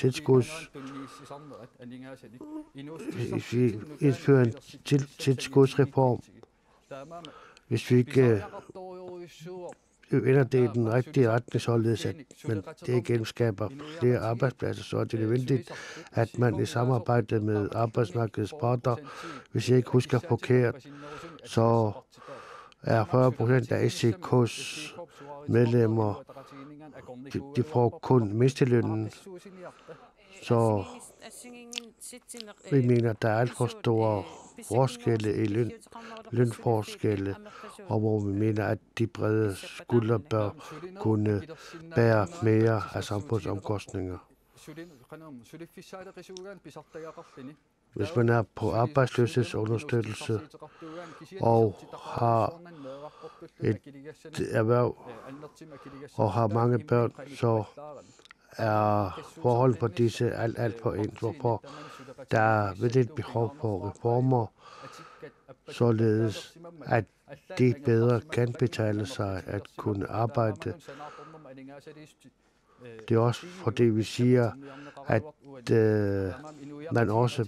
hvis vi indfører en tilskudsreform, hvis vi ikke ender det i den rigtige retning, således at man det igen skaber flere arbejdspladser, så er det nødvendigt, at man i samarbejde med arbejdsmarkedets parter, hvis jeg ikke husker forkert, så er 40% af SCK's medlemmer, de får kun mindstelønnen, så vi mener, at der er alt for store forskelle i lønforskelle, og hvor vi mener, at de brede skuldre bør kunne bære mere af samfundsomkostninger. Hvis man er på arbejdsløshedsunderstøttelse og har et erhverv og har mange børn, så er forholdet for disse alt for ens, hvorfor der er ved et behov for reformer, således at de bedre kan betale sig at kunne arbejde. Det er også fordi vi siger, at man også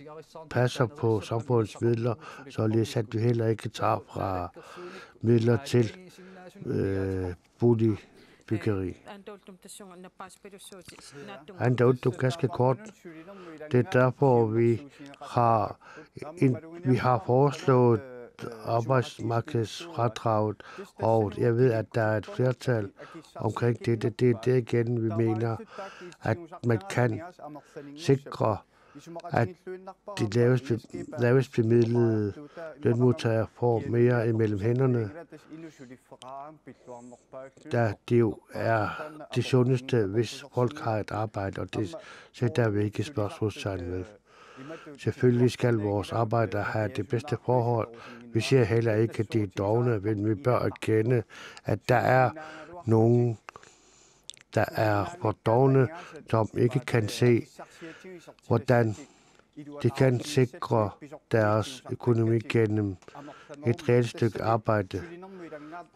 passer på samfundets midler, således at vi heller ikke tager fra midler til boligbyggeri. Ganske kort. Det er derfor, vi har foreslået arbejdsmarkedsfradraget, og jeg ved, at der er et flertal omkring det. Det er det igen, vi mener, at man kan sikre, at de lavest bemidlede lønmodtagere får mere imellem hænderne, da det jo er det sundeste, hvis folk har et arbejde, og det sætter vi ikke spørgsmålstegn med. Selvfølgelig skal vores arbejdere have det bedste forhold. Vi siger heller ikke, at de er dovne, men vi bør erkende, at der er nogen, der er for dovne, som ikke kan se, hvordan De kan sikre deres økonomi gennem et reelt stykke arbejde,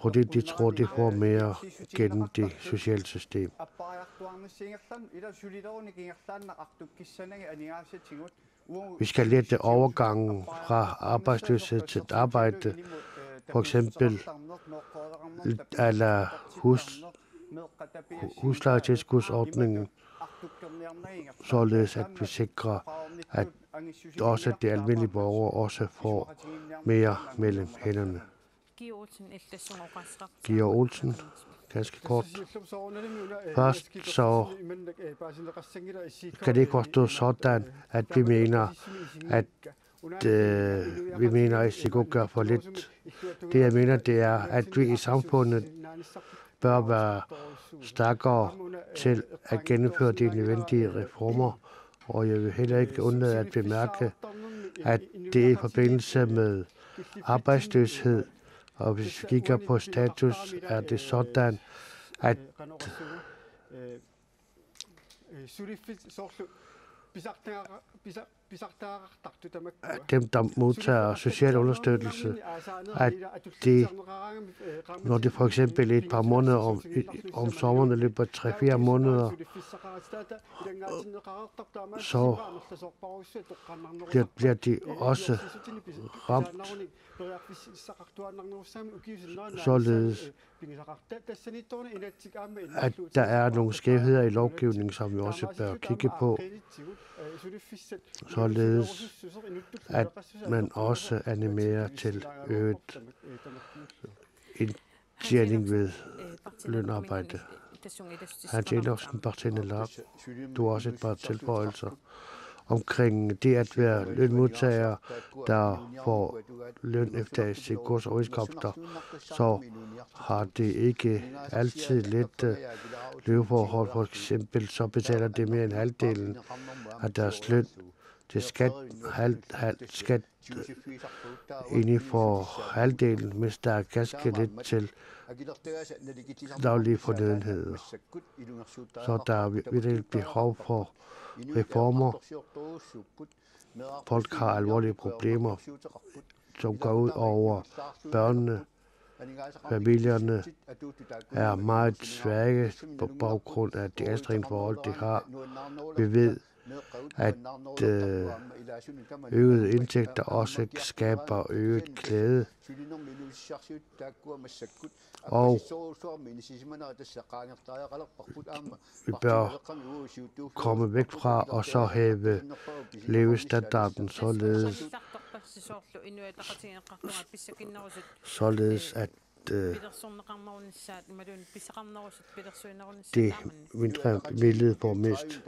fordi de tror, de får mere gennem det sociale system. Vi skal lette overgangen fra arbejdsløshed til arbejde, for eksempel eller huslejetilskudsordningen, således at vi sikrer, at også de almindelige borgere også får mere mellem hænderne. Georg Olsen, ganske kort. Først så kan det ikke forstå sådan, at vi mener, at SIGO gør for lidt. Det jeg mener, det er, at vi i samfundet bør være stærkere til at gennemføre de nødvendige reformer, og jeg vil heller ikke undlade at bemærke, at det er i forbindelse med arbejdsløshed, og hvis vi kigger på status, er det sådan, at dem, der modtager social understøttelse, at de, når det for eksempel et par måneder om sommeren løber 3-4 måneder, så bliver de også ramt, således at der er nogle skævheder i lovgivningen, som vi også bør kigge på, således at man også animerer til øget indtjening ved lønarbejde. Hans Elofsen, Bartene Lark, du har også et par tilføjelser omkring det at være lønmodtager, der får løn efter SIGOs overenskomster, så har det ikke altid let lønforhold. For eksempel så betaler det mere end halvdelen af deres løn til skat, skat inden for halvdelen, mens der er ganske lidt til daglige fornødenheder. Så der er virkelig behov for reformer. Folk har alvorlige problemer, som går ud over børnene. Familierne er meget svage på baggrund af de anstrengende forhold, de har. Vi ved, at øgede indtægter også skaber øget glæde. Og vi bør komme væk fra og så hæve levestandarden, således at de mindre billede får mest.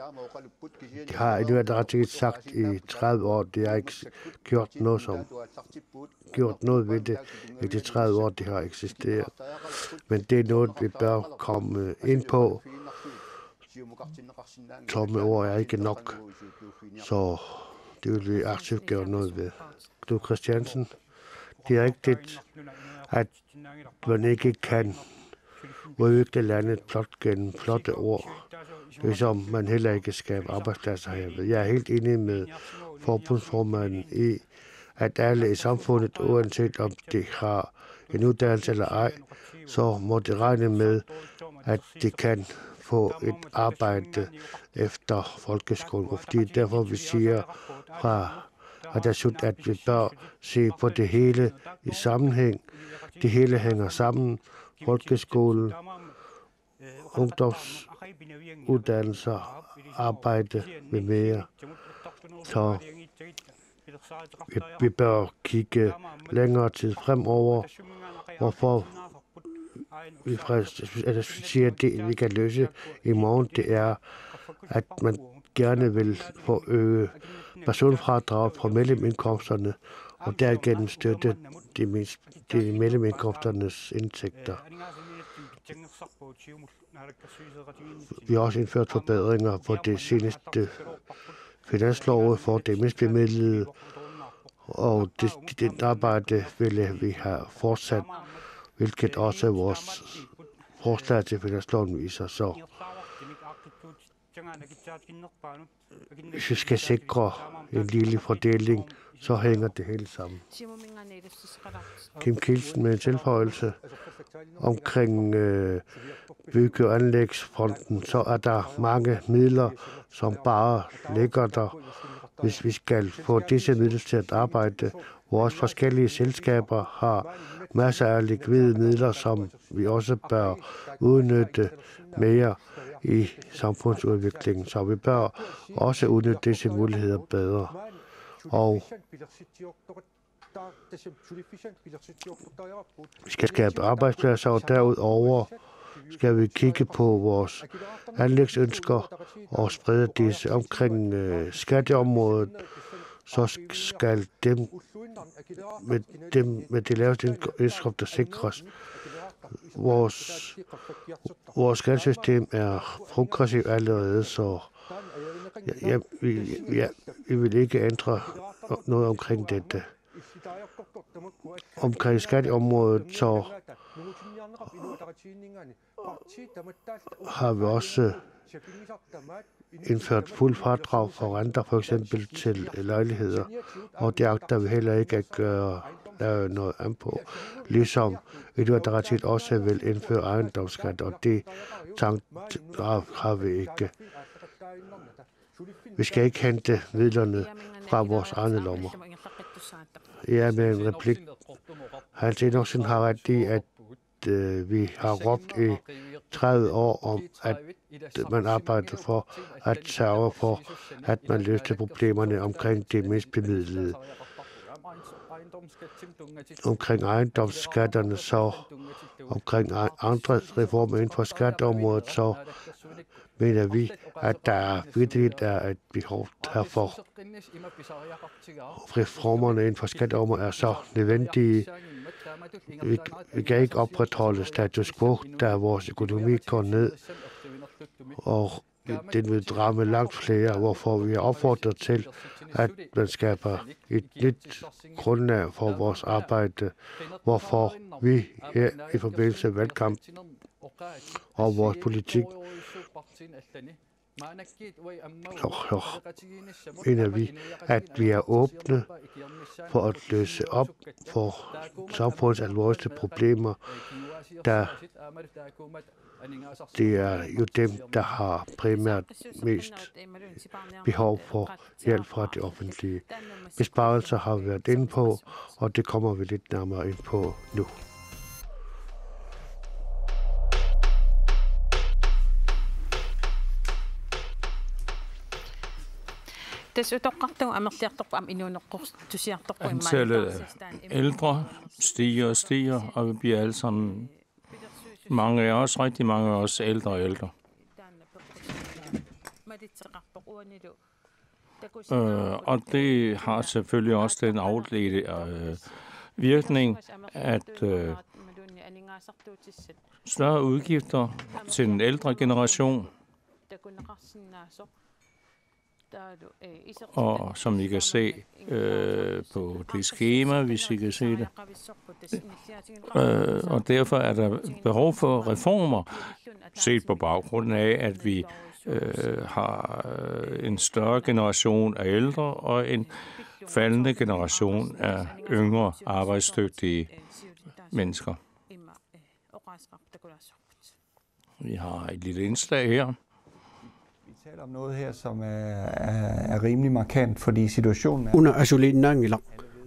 De har endnu ret sagt i 30 år, de har ikke gjort noget ved det i de 30 år, de har eksisteret. Men det er noget, vi bør komme ind på. Tomme ord er ikke nok, så det vil vi aktivt gøre noget ved. Knud Christiansen, det er rigtigt, at man ikke kan udvikle landet blot gennem flotte ord, ligesom man heller ikke skaber arbejdspladser herved. Jeg er helt enig med forbundsformanden i, at alle i samfundet, uanset om de har en uddannelse eller ej, så må de regne med, at de kan få et arbejde efter folkeskolen. Og fordi derfor vi siger fra at vi bør se på det hele i sammenhæng. Det hele hænger sammen. Folkeskole, ungdomsuddannelser, arbejde med mere. Så vi bør kigge længere tid fremover, hvorfor vi siger, at det vi kan løse i morgen, det er, at man gerne vil få øget personfradrag på mellemindkomsterne, og derigennem støtte de mellemindkomsternes indtægter. Vi har også indført forbedringer på det seneste finanslov for det mindst bemidlede, og det arbejde ville vi have fortsat, hvilket også vores forslag til finansloven viser. Så hvis vi skal sikre en lille fordeling, så hænger det hele sammen. Kim Kielsen med en tilføjelse omkring bygge- og anlægsfronten, så er der mange midler, som bare ligger der. Hvis vi skal få disse midler til at arbejde, vores forskellige selskaber har masser af likvide midler, som vi også bør udnytte mere i samfundsudviklingen. Så vi bør også udnytte disse muligheder bedre. Og vi skal skabe arbejdspladser, og derudover skal vi kigge på vores anlægsønsker og sprede disse omkring skatteområdet. Så skal med de laveste indkomster sikres. Vores skattesystem er progressivt allerede, så vi vil ikke ændre noget omkring dette. Omkring skatteområdet, så har vi også indført fuld fradrag for renter, for eksempel til lejligheder, og det agter vi heller ikke at lave noget an på. Ligesom Inuit også vil indføre ejendomsskat, og det har vi ikke. Vi skal ikke hente midlerne fra vores egne lommer. Ja, med en replik. Hans Enoksen har ret i, at vi har råbt i 30 år om, at man arbejder for at sørge for, at man løser problemerne omkring de mindst bemidlede. Omkring ejendomsskatterne, så omkring andre reformer inden for skatteområdet, så mener vi, at der virkelig er et behov herfor. Reformerne inden for skatteområdet er så nødvendige. Vi kan ikke opretholde status quo, da vores økonomi går ned, og den vil ramme langt flere, hvorfor vi er opfordret til, at man skaber et nyt grundlag for vores arbejde, hvorfor vi her i forbindelse med valgkamp og vores politik mener vi, at vi er åbne for at løse op for samfundets alvorligste problemer, da det er jo dem, der har primært mest behov for hjælp fra det offentlige. Besparelser har vi været inde på, og det kommer vi lidt nærmere ind på nu. Antallet af ældre stiger og stiger, og vi bliver alle sammen, rigtig mange af os ældre og ældre. Og det har selvfølgelig også den afledte virkning, at større udgifter til den ældre generation, og som I kan se på det skema, hvis I kan se det. Og derfor er der behov for reformer, set på baggrund af, at vi har en større generation af ældre og en faldende generation af yngre arbejdsdygtige mennesker. Vi har et lille indslag her. Vi taler om noget her, som er rimelig markant, fordi situationen er... Una asuliinnaangila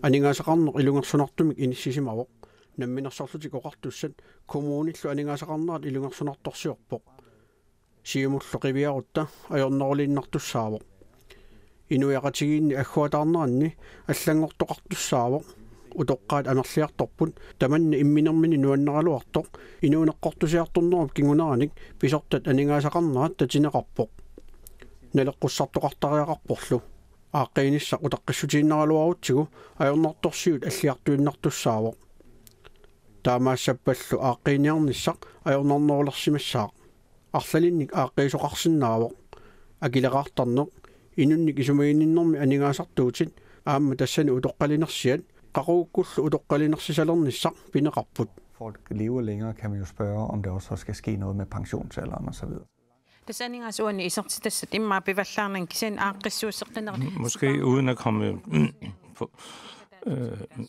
aningaasaqarner ilungersunartumik inissisimaavoq namminersorlutigoqartussan kommunillu aningaasaqarnerat ilungersunartorsiorpoq siimullu qiviarutta ajornerliinnartussaavoq inuiaqatigiinni agguataarneranni allangortoqartussaavoq utoqqaat anerliartorput tamanna imminermini nuanneraluartoq inuuneqqortusiartornerup kinguneranik pisortat aningaasaqarnerat tatineqarpoq naleqqussartoqartariaqarporlu aaqqiinissaq utaqqissutiinneraluarutsigu ajornertorsiut alliartuinnartussaavoq taamaassapallu aaqqiiniarnissaq ajornernerulersimassaaq arlalinnik aaqqiisoqarsinnaavoq akilaqaartarneq inunnik isumiginninnermi aningaasartuutit aamma tassani utoqqalinersiat qaquukkullu utoqqalinersisalernissaq pineqarput. For at leve længere kan man jo spørge, om der også skal ske noget med pensionsalderen osv. Måske uden at komme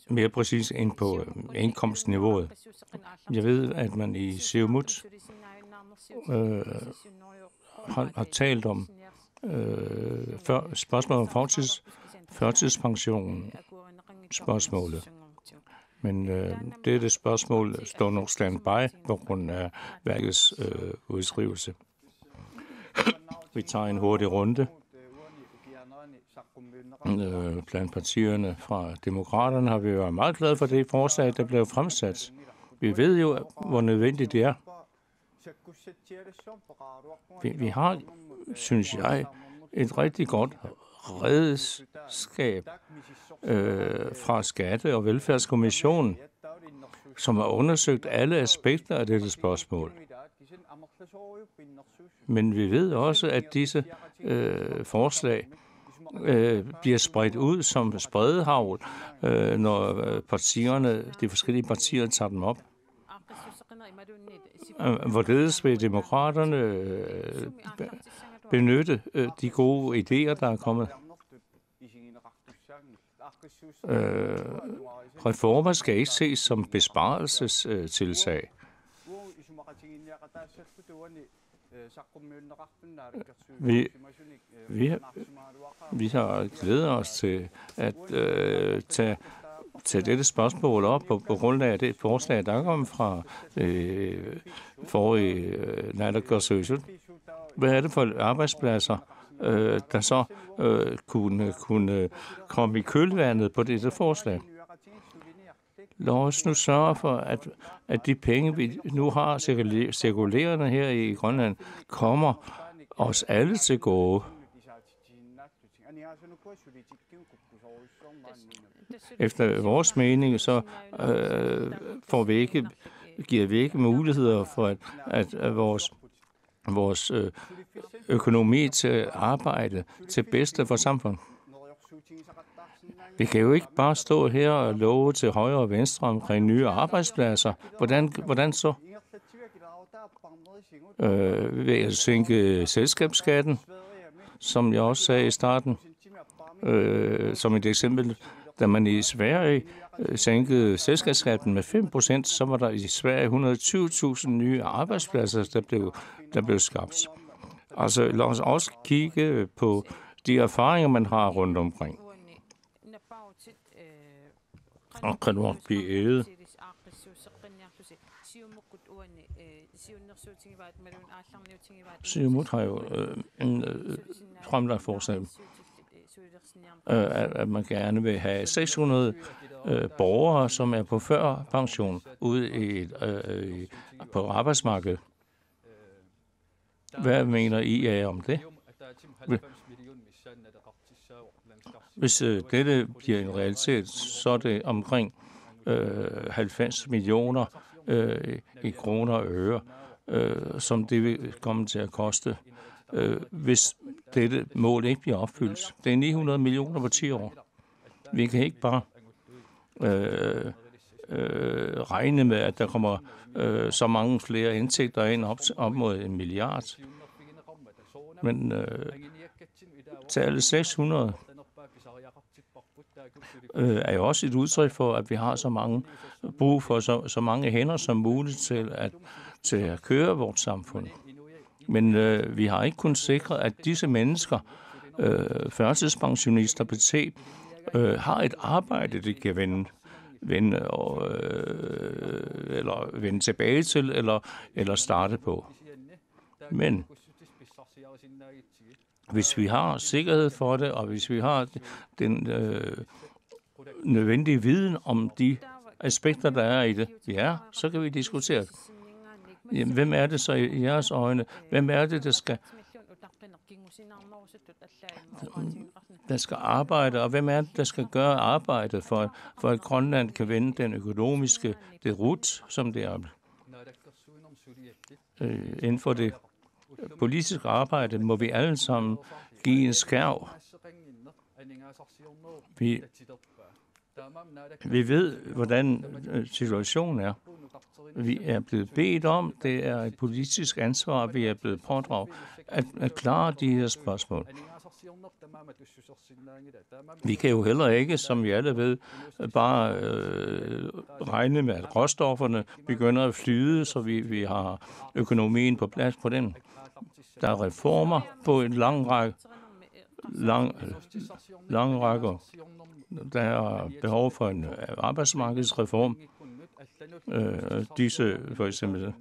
mere præcis ind på indkomstniveauet. Jeg ved, at man i Siumut har talt om spørgsmålet om førtidspensionen spørgsmålet. Men dette spørgsmål står nok standby på grund af værkets udskrivelse. Vi tager en hurtig runde. Blandt partierne fra Demokraterne har vi været meget glade for det forslag, der blev fremsat. Vi ved jo, hvor nødvendigt det er. Vi har, synes jeg, et rigtig godt redskab fra Skatte- og Velfærdskommissionen, som har undersøgt alle aspekter af dette spørgsmål. Men vi ved også, at disse forslag bliver spredt ud som spredehagl, når de forskellige partier tager dem op. Hvorledes vil demokraterne benytte de gode idéer, der er kommet? Reformer skal ikke ses som besparelsestiltag. Vi har glædet os til at tage dette spørgsmål op på grund af det forslag, der kom fra forrige nærmere. Hvad er det for arbejdspladser, der så kunne komme i kølvandet på dette forslag? Lad os nu sørge for, at de penge, vi nu har cirkulerende her i Grønland, kommer os alle til gode. Efter vores mening, så giver vi ikke muligheder for, at vores økonomi til at arbejde til bedste for samfundet. Vi kan jo ikke bare stå her og love til højre og venstre omkring nye arbejdspladser. Hvordan så? Ved at sænke selskabsskatten, som jeg også sagde i starten, som et eksempel, da man i Sverige sænkede selskabsskatten med 5%, så var der i Sverige 120.000 nye arbejdspladser, der blev skabt. Altså lad os også kigge på de erfaringer, man har rundt omkring. Og kan du blive ædet? Siumut har jo en fremlagt forslag, at man gerne vil have 600 borgere, som er på førpension ude på arbejdsmarkedet. Hvad mener I om det? Hvis dette bliver en realitet, så er det omkring 90 millioner i kroner og øre, som det vil komme til at koste, hvis dette mål ikke bliver opfyldt. Det er 900 millioner på 10 år. Vi kan ikke bare regne med, at der kommer så mange flere indtægter ind op mod 1 milliard. Men tallet 600 er jo også et udtryk for, at vi har så mange brug for så mange hænder som muligt til at køre vores samfund. Men vi har ikke kunnet sikre, at disse mennesker, førtidspensionister, PT, har et arbejde, de kan vende tilbage til eller starte på. Men hvis vi har sikkerhed for det, og hvis vi har den nødvendige viden om de aspekter, der er i det, så kan vi diskutere det. Jamen, hvem er det så i jeres øjne? Hvem er det, der skal arbejde, og hvem er det, der skal gøre arbejdet for at Grønland kan vende den økonomiske derut, som det er? Inden for det politiske arbejde må vi alle sammen give en skærv. Vi ved, hvordan situationen er. Vi er blevet bedt om, det er et politisk ansvar, vi er blevet pådraget, at klare de her spørgsmål. Vi kan jo heller ikke, som vi alle ved, bare regne med, at råstofferne begynder at flyde, så vi har økonomien på plads på den. Der er reformer på en lang række. Der er behov for en arbejdsmarkedsreform. Disse, for eksempel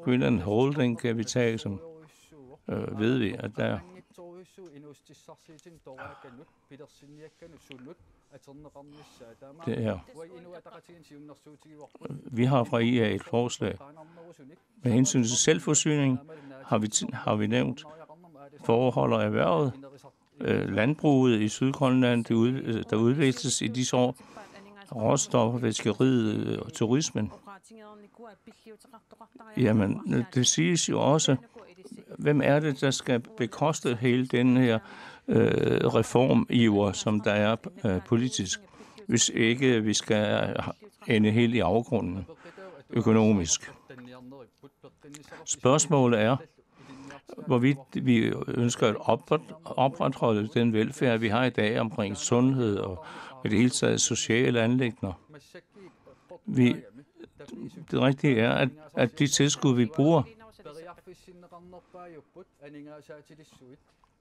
Greenland Holding, kan vi tage som ved vi, at der det her. Vi har fra IA et forslag. Med hensyn til selvforsyning har vi nævnt forhold og erhvervet. Landbruget i Sydgrønland, der udvikles i disse år. Råstoffer, fiskeriet og turismen. Jamen, det siges jo også, hvem er det, der skal bekoste hele den her reformiver, som der er politisk, hvis ikke vi skal ende helt i afgrunden økonomisk. Spørgsmålet er, hvorvidt vi ønsker at opretholde den velfærd, vi har i dag omkring sundhed og i det hele taget sociale anliggender. Det rigtige er, at de tilskud, vi bruger,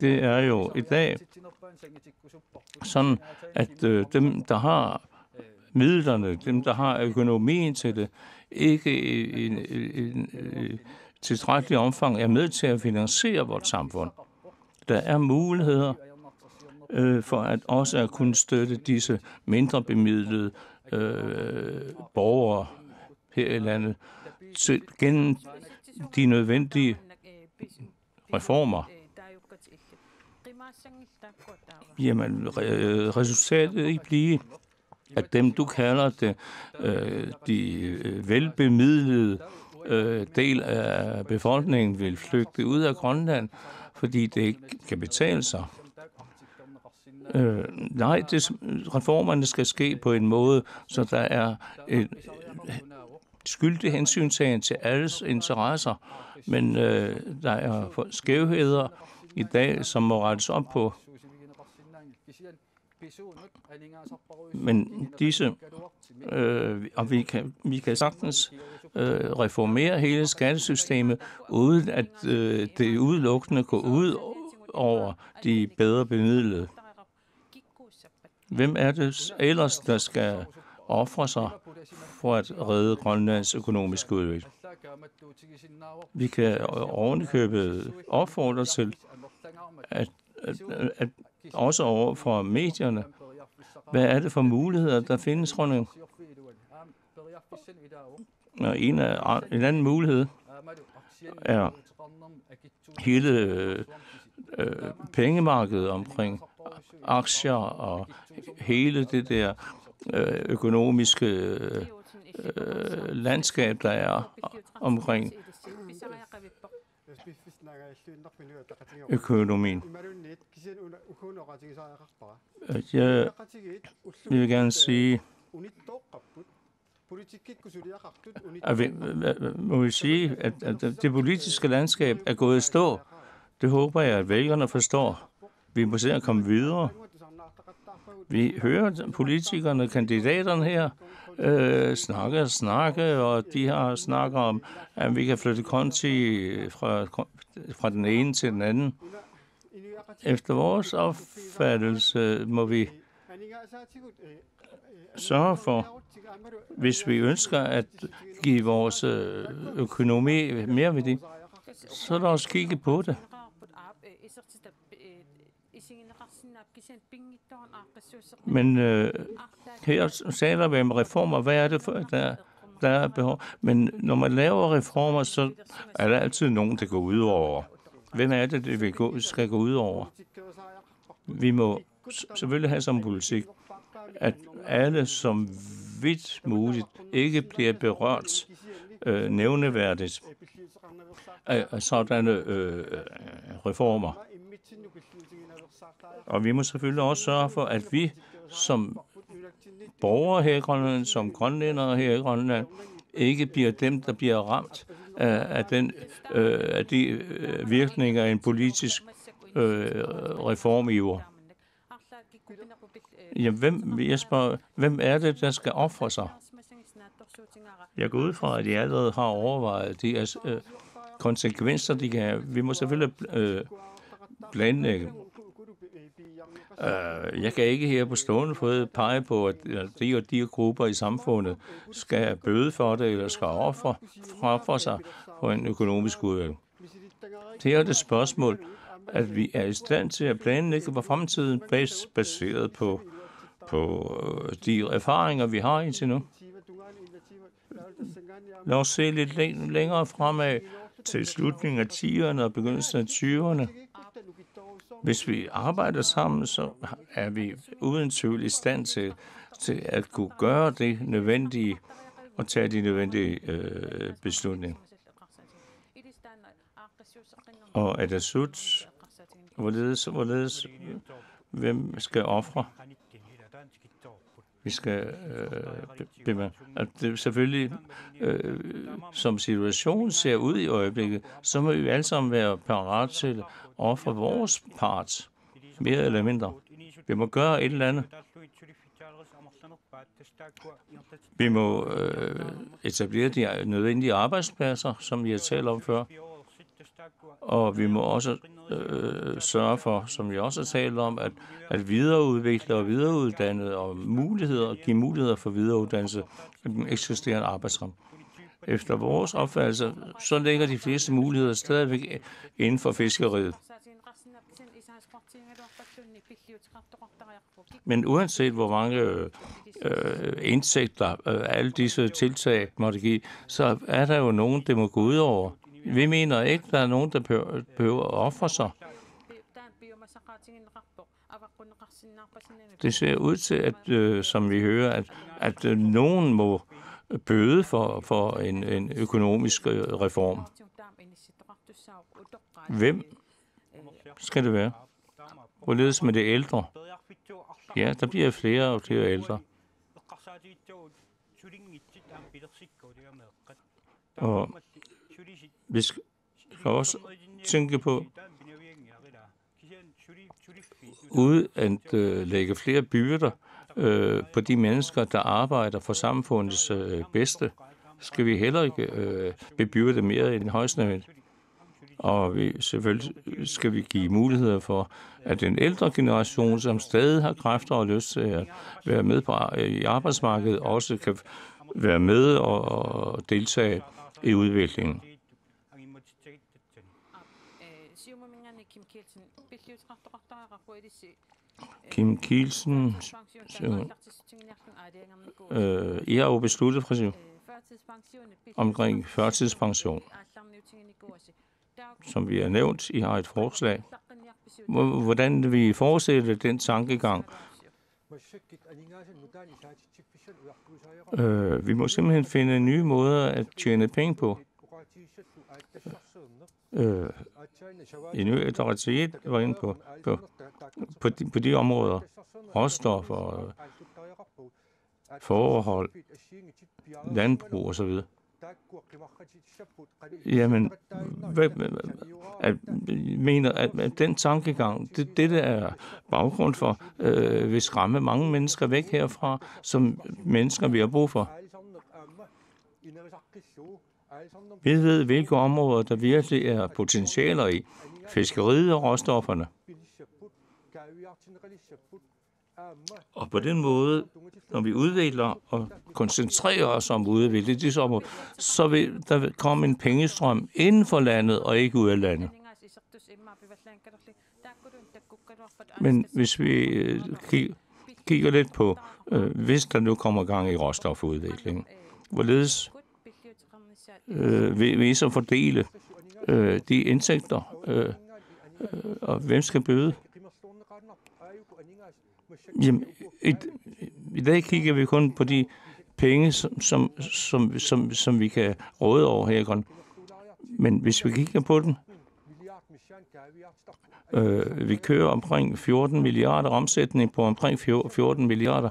det er jo i dag sådan, at dem, der har midlerne, dem, der har økonomien til det, ikke i tilstrækkelig omfang er med til at finansiere vores samfund. Der er muligheder for at også at kunne støtte disse mindre bemidlede borgere her i landet gennem de nødvendige reformer. Jamen, resultatet ikke blive, at dem, du kalder det, de velbemidlede del af befolkningen vil flygte ud af Grønland, fordi det ikke kan betale sig. Nej, reformerne skal ske på en måde, så der er en skyldig hensyntagen til alles interesser, men der er skævheder i dag, som må rettes op på. Men disse, og vi kan sagtens reformere hele skattesystemet, uden at det udelukkende går ud over de bedre bemidlede. Hvem er det ellers, der skal ofre sig for at redde Grønlands økonomiske udvikling? Vi kan ovenikøbet opfordre til, at også over for medierne, hvad er det for muligheder, der findes rundt? Og en anden mulighed er hele pengemarkedet omkring aktier og hele det der økonomiske landskab, der er omkring økonomien. Jeg vil gerne sige, må vi sige, at det politiske landskab er gået i stå. Det håber jeg, at vælgerne forstår. Vi må se at komme videre. Vi hører politikerne, kandidaterne her, snakke, og de har snakket om, at vi kan flytte konti fra den ene til den anden. Efter vores opfattelse må vi sørge for, hvis vi ønsker at give vores økonomi mere værdi, så lad os kigge på det. Men her taler vi om reformer. Hvad er det for, der er behov? Men når man laver reformer, så er der altid nogen, der går ud over. Hvem er det, det skal gå ud over? Vi må selvfølgelig have som politik, at alle som vidt muligt ikke bliver berørt nævneværdigt af sådanne reformer. Og vi må selvfølgelig også sørge for, at vi som borgere her i Grønland, som grønlændere her i Grønland, ikke bliver dem, der bliver ramt af de virkninger af en politisk reformiver. Jamen, hvem er det, der skal ofre sig? Jeg går ud fra, at de allerede har overvejet de konsekvenser, de kan have. Vi må selvfølgelig planlægge. Jeg kan ikke her på stående fod pege på, at de og de grupper i samfundet skal bøde for det, eller skal ofre sig på en økonomisk udvikling. Det er det spørgsmål, at vi er i stand til at planlægge på fremtiden baseret på de erfaringer, vi har indtil nu. Lad os se lidt længere fremad til slutningen af 10'erne og begyndelsen af 20'erne. Hvis vi arbejder sammen, så er vi uden tvivl i stand til at kunne gøre det nødvendige og tage de nødvendige beslutninger. Og er det slut? Hvorledes hvem skal ofre? Vi skal at det selvfølgelig, som situationen ser ud i øjeblikket, så må vi alle sammen være parat til at ofre vores part, mere eller mindre. Vi må gøre et eller andet. Vi må etablere de nødvendige arbejdspladser, som vi har talt om før. Og vi må også sørge for, som vi også har talt om, at videreudvikle og videreuddanne og give muligheder for videreuddannelse af den eksisterende arbejdsramme. Efter vores opfattelse, så ligger de fleste muligheder stadigvæk inden for fiskeriet. Men uanset hvor mange indtægter alle disse tiltag måtte give, så er der jo nogen, det må gå ud over. Vi mener ikke, der er nogen, der behøver at ofre sig. Det ser ud til, at, som vi hører, at nogen må bøde for en økonomisk reform. Hvem skal det være? Hvorledes med det ældre? Ja, der bliver flere og flere ældre. Og vi skal også tænke på, uden at lægge flere byrder på de mennesker, der arbejder for samfundets bedste, skal vi heller ikke bebyrde mere end højst nødvendigt. Og selvfølgelig skal vi give muligheder for, at den ældre generation, som stadig har kræfter og lyst til at være med i arbejdsmarkedet, også kan være med og deltage i udviklingen. Kim Kielsen, I har jo besluttet præcis omkring førtidspension. Som vi har nævnt, I har et forslag. Hvordan vi fortsætter den tankegang? Vi må simpelthen finde nye måder at tjene penge på. Inuit Ataqatigiit var inde på de områder. Råstoffer, forhold, landbrug og så videre. Jamen, mener, at den tankegang, det der er baggrund for, vil skræmme mange mennesker væk herfra, som mennesker vi har brug for. Vi ved, hvilke områder, der virkelig er potentialer i. Fiskeriet og råstofferne. Og på den måde, når vi udvikler og koncentrerer os om at udvikle disse områder, så vil der komme en pengestrøm inden for landet og ikke ud af landet. Men hvis vi kigger lidt på, hvis der nu kommer gang i råstofudviklingen, hvorledes vil I så fordele de indtægter, og hvem skal bøde? Jamen, i dag kigger vi kun på de penge, som vi kan råde over her i Grønland. Men hvis vi kigger på den, vi kører omkring 14 milliarder, omsætning på omkring 14 milliarder.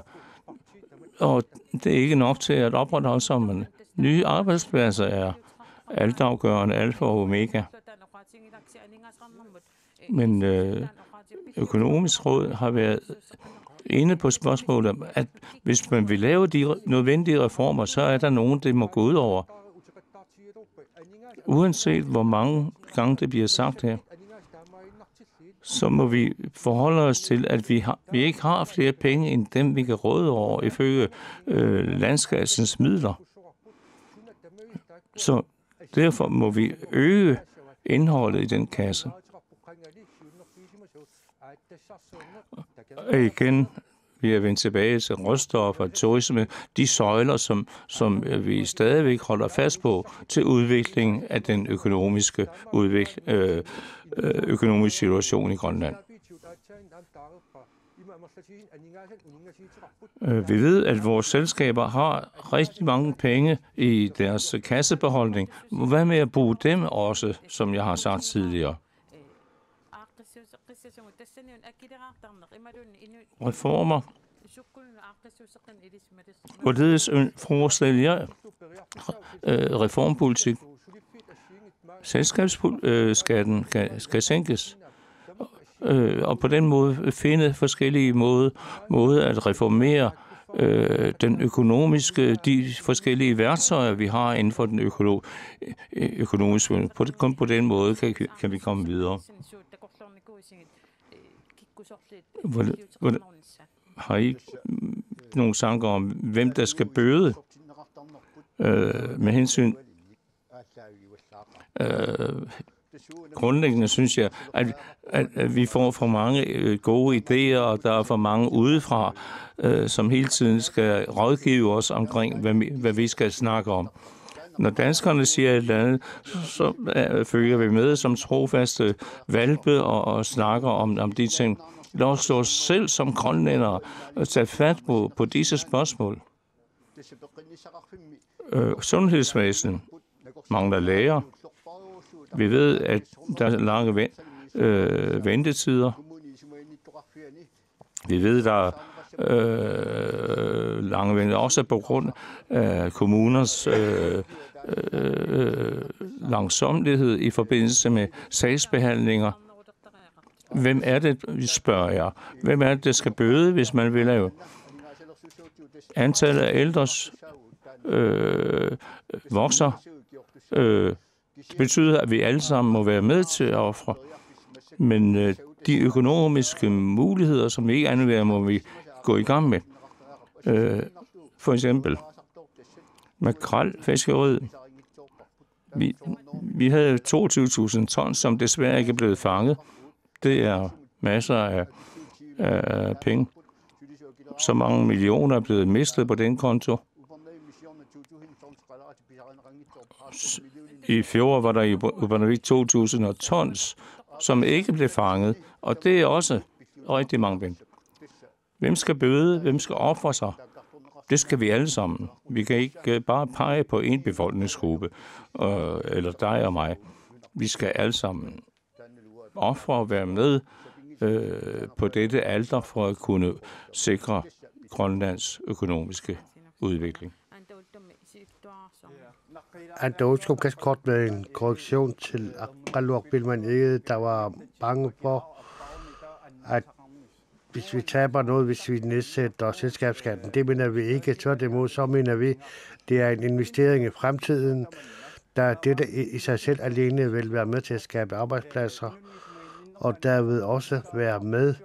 Og det er ikke nok til at opretholde sommerne. Nye arbejdspladser er altafgørende, alfa og omega. Men økonomisk råd har været inde på spørgsmålet om, at hvis man vil lave de nødvendige reformer, så er der nogen, det må gå ud over. Uanset hvor mange gange det bliver sagt her, så må vi forholde os til, at vi ikke har flere penge end dem, vi kan råde over ifølge landskassens midler. Så derfor må vi øge indholdet i den kasse. Og igen vi er vendt tilbage til råstoffer og turisme, de søjler, som vi stadigvæk holder fast på til udvikling af den økonomiske situation i Grønland. Vi ved, at vores selskaber har rigtig mange penge i deres kassebeholdning. Hvad med at bruge dem også, som jeg har sagt tidligere? Reformer. Hvorledes forestiller jeg reformpolitik? Selskabsskatten skal sænkes. Og på den måde finde forskellige måder at reformere den økonomiske, de forskellige værktøjer, vi har inden for den økonomiske. Kun på den måde kan vi komme videre. Har I nogle tanker om, hvem der skal bøde med hensyn? Grundlæggende synes jeg, at vi får for mange gode idéer, og der er for mange udefra, som hele tiden skal rådgive os omkring, hvad vi skal snakke om. Når danskerne siger et eller andet, så følger vi med som trofaste hvalpe og snakker om de ting. Lad os stå selv som grønlændere og tage fat på disse spørgsmål. Sundhedsvæsenet mangler læger. Vi ved, at der er lange ventetider. Vi ved, der er lange ventetider også på grund af kommuners langsommelighed i forbindelse med sagsbehandlinger. Hvem er det, spørger jeg? Hvem er det, der skal bøde, hvis man vil lave? Antallet af ældres vokser. Det betyder, at vi alle sammen må være med til at ofre. Men de økonomiske muligheder, som vi ikke anvender, må vi gå i gang med. For eksempel makrelfiskeriet. Vi havde 22.000 tons, som desværre ikke er blevet fanget. Det er masser af penge. Så mange millioner er blevet mistet på den konto. I fjor var der i Upernavik 2.000 tons, som ikke blev fanget, og det er også rigtig mange penge. Hvem skal bøde? Hvem skal ofre sig? Det skal vi alle sammen. Vi kan ikke bare pege på en befolkningsgruppe, eller dig og mig. Vi skal alle sammen ofre og være med på dette alter for at kunne sikre Grønlands økonomiske udvikling. Andoskum kan kort med en korrektion til Aqalluaq Bilman ikke, der var bange for, at hvis vi taber noget, hvis vi nedsætter selskabsskatten, det mener vi ikke. Tværtimod, så mener vi, det er en investering i fremtiden, der dette i sig selv alene vil være med til at skabe arbejdspladser, og derved også være med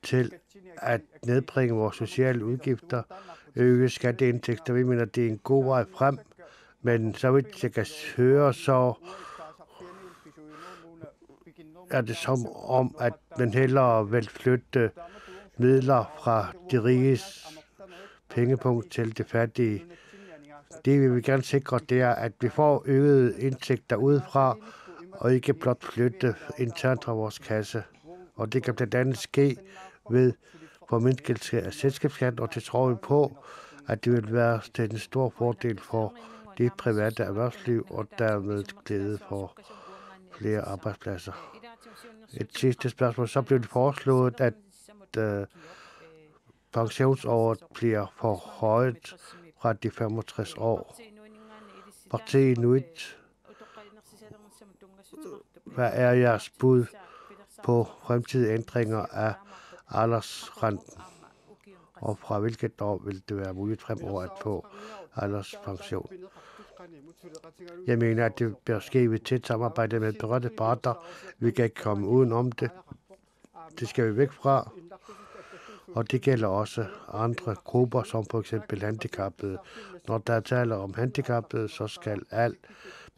til at nedbringe vores sociale udgifter, øge skatteindtægter. Vi mener, det er en god vej frem, men så vidt jeg kan høre, så er det som om, at man hellere vil flytte midler fra de riges pengepunkt til de fattige. Det vi vil gerne sikre, det er, at vi får øgede indtægter udefra, og ikke blot flytte internt fra vores kasse. Og det kan blandt andet ske ved formindskelse af selskabsskatten, og det tror vi på, at det vil være til en stor fordel for det private erhvervsliv, og dermed glæde for flere arbejdspladser. Et sidste spørgsmål. Så blev det foreslået, at pensionsåret bliver forhøjet fra de 65 år. Partiet Inuit, hvad er jeres bud på fremtidige ændringer af aldersrenten? Og fra hvilket år vil det være muligt fremover at få alderspension? Jeg mener, at det bør ske ved tæt samarbejde med berørte parter. Vi kan ikke komme uden om det. Det skal vi væk fra. Og det gælder også andre grupper, som for eksempel handicappede. Når der taler om handicappede, så skal al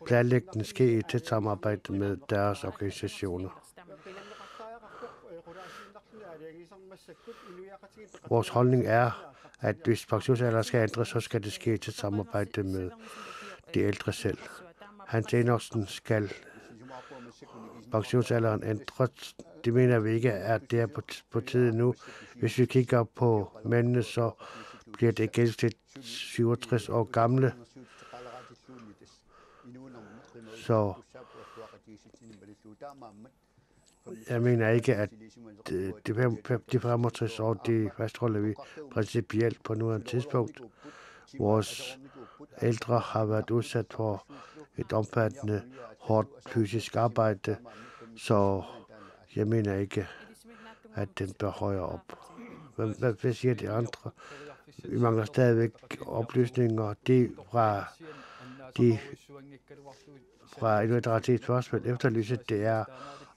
planlægning ske i tæt samarbejde med deres organisationer. Vores holdning er, at hvis pensionsalderen skal ændres, så skal det ske til samarbejde med de ældre selv. Hans Enoksen skal pensionsalderen ændres. Det mener vi ikke, at det er på tide nu. Hvis vi kigger på mændene, så bliver det gennemsnit 67 år gamle. Så jeg mener ikke, at de 65 år, de fastholder vi principielt på nuværende tidspunkt. Vores ældre har været udsat for et omfattende, hårdt fysisk arbejde, så jeg mener ikke, at den bør højere op. Hvad siger de andre? Vi mangler stadigvæk oplysninger. Det fra Inuit Ataqatigiit spørgsmål efterlyset, det er,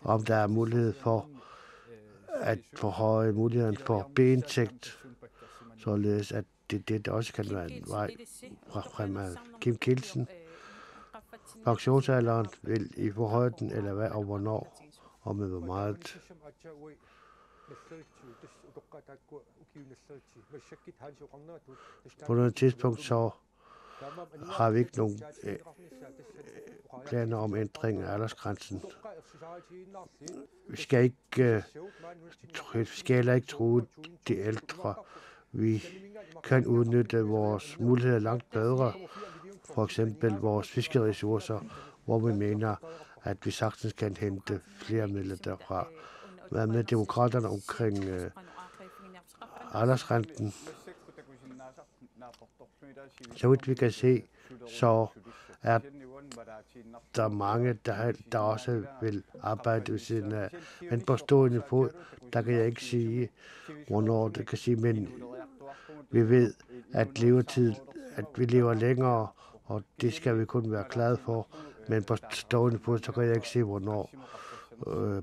om der er mulighed for at forhøje muligheden for B-indtægt, således at det også kan være en vej fremad. Kim Kielsen, pensionsalderen, vil I forhøje den, eller hvad, og hvornår, og med hvor meget? På noget tidspunkt så har vi ikke nogen planer om ændring af aldersgrænsen. Vi skal heller ikke true de ældre. Vi kan udnytte vores muligheder langt bedre. For eksempel vores fiskeressourcer, hvor vi mener, at vi sagtens kan hente flere midler derfra. Hvad med demokraterne omkring aldersrenten? Så vidt vi kan se, så er der mange, der også vil arbejde ved siden af. Men på stående fod, der kan jeg ikke sige, hvornår det kan sige, men vi ved, at vi lever længere, og det skal vi kun være glade for. Men på stående fod, så kan jeg ikke se, hvornår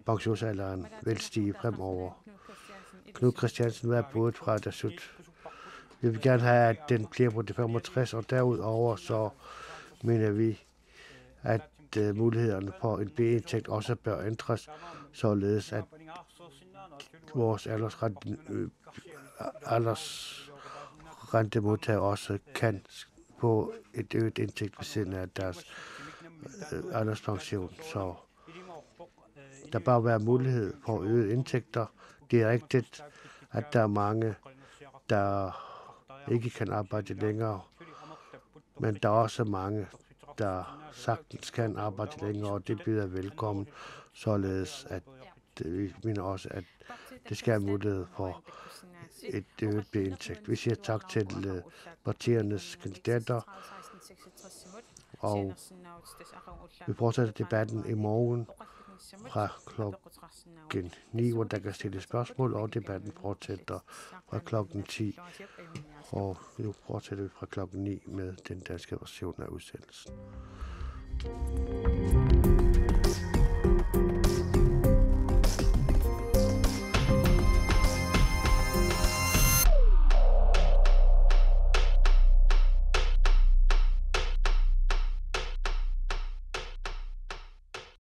pensionsalderen vil stige fremover. Knud Christiansen, hvad er budet fra Atassut? Vi vil gerne have, at den bliver på de 65, og derudover så mener vi, at mulighederne for en B-indtægt også bør ændres, således at vores aldersrentemodtagere også kan få et øget indtægt ved siden af deres alderspension. Så der bør være mulighed for øget indtægter. Det er rigtigt, at der er mange, der ikke kan arbejde længere, men der er også mange, der sagtens kan arbejde længere, og det byder velkommen, således at vi mener også, at det skal have mulighed for et øget B-indtægt. Vi siger tak til partiernes kandidater, og vi fortsætter debatten i morgen fra klokken 9, hvor der kan stille spørgsmål, og debatten fortsætter fra klokken 10. Og nu fortsætter vi fra klokken 9 med den danske version af udsendelsen.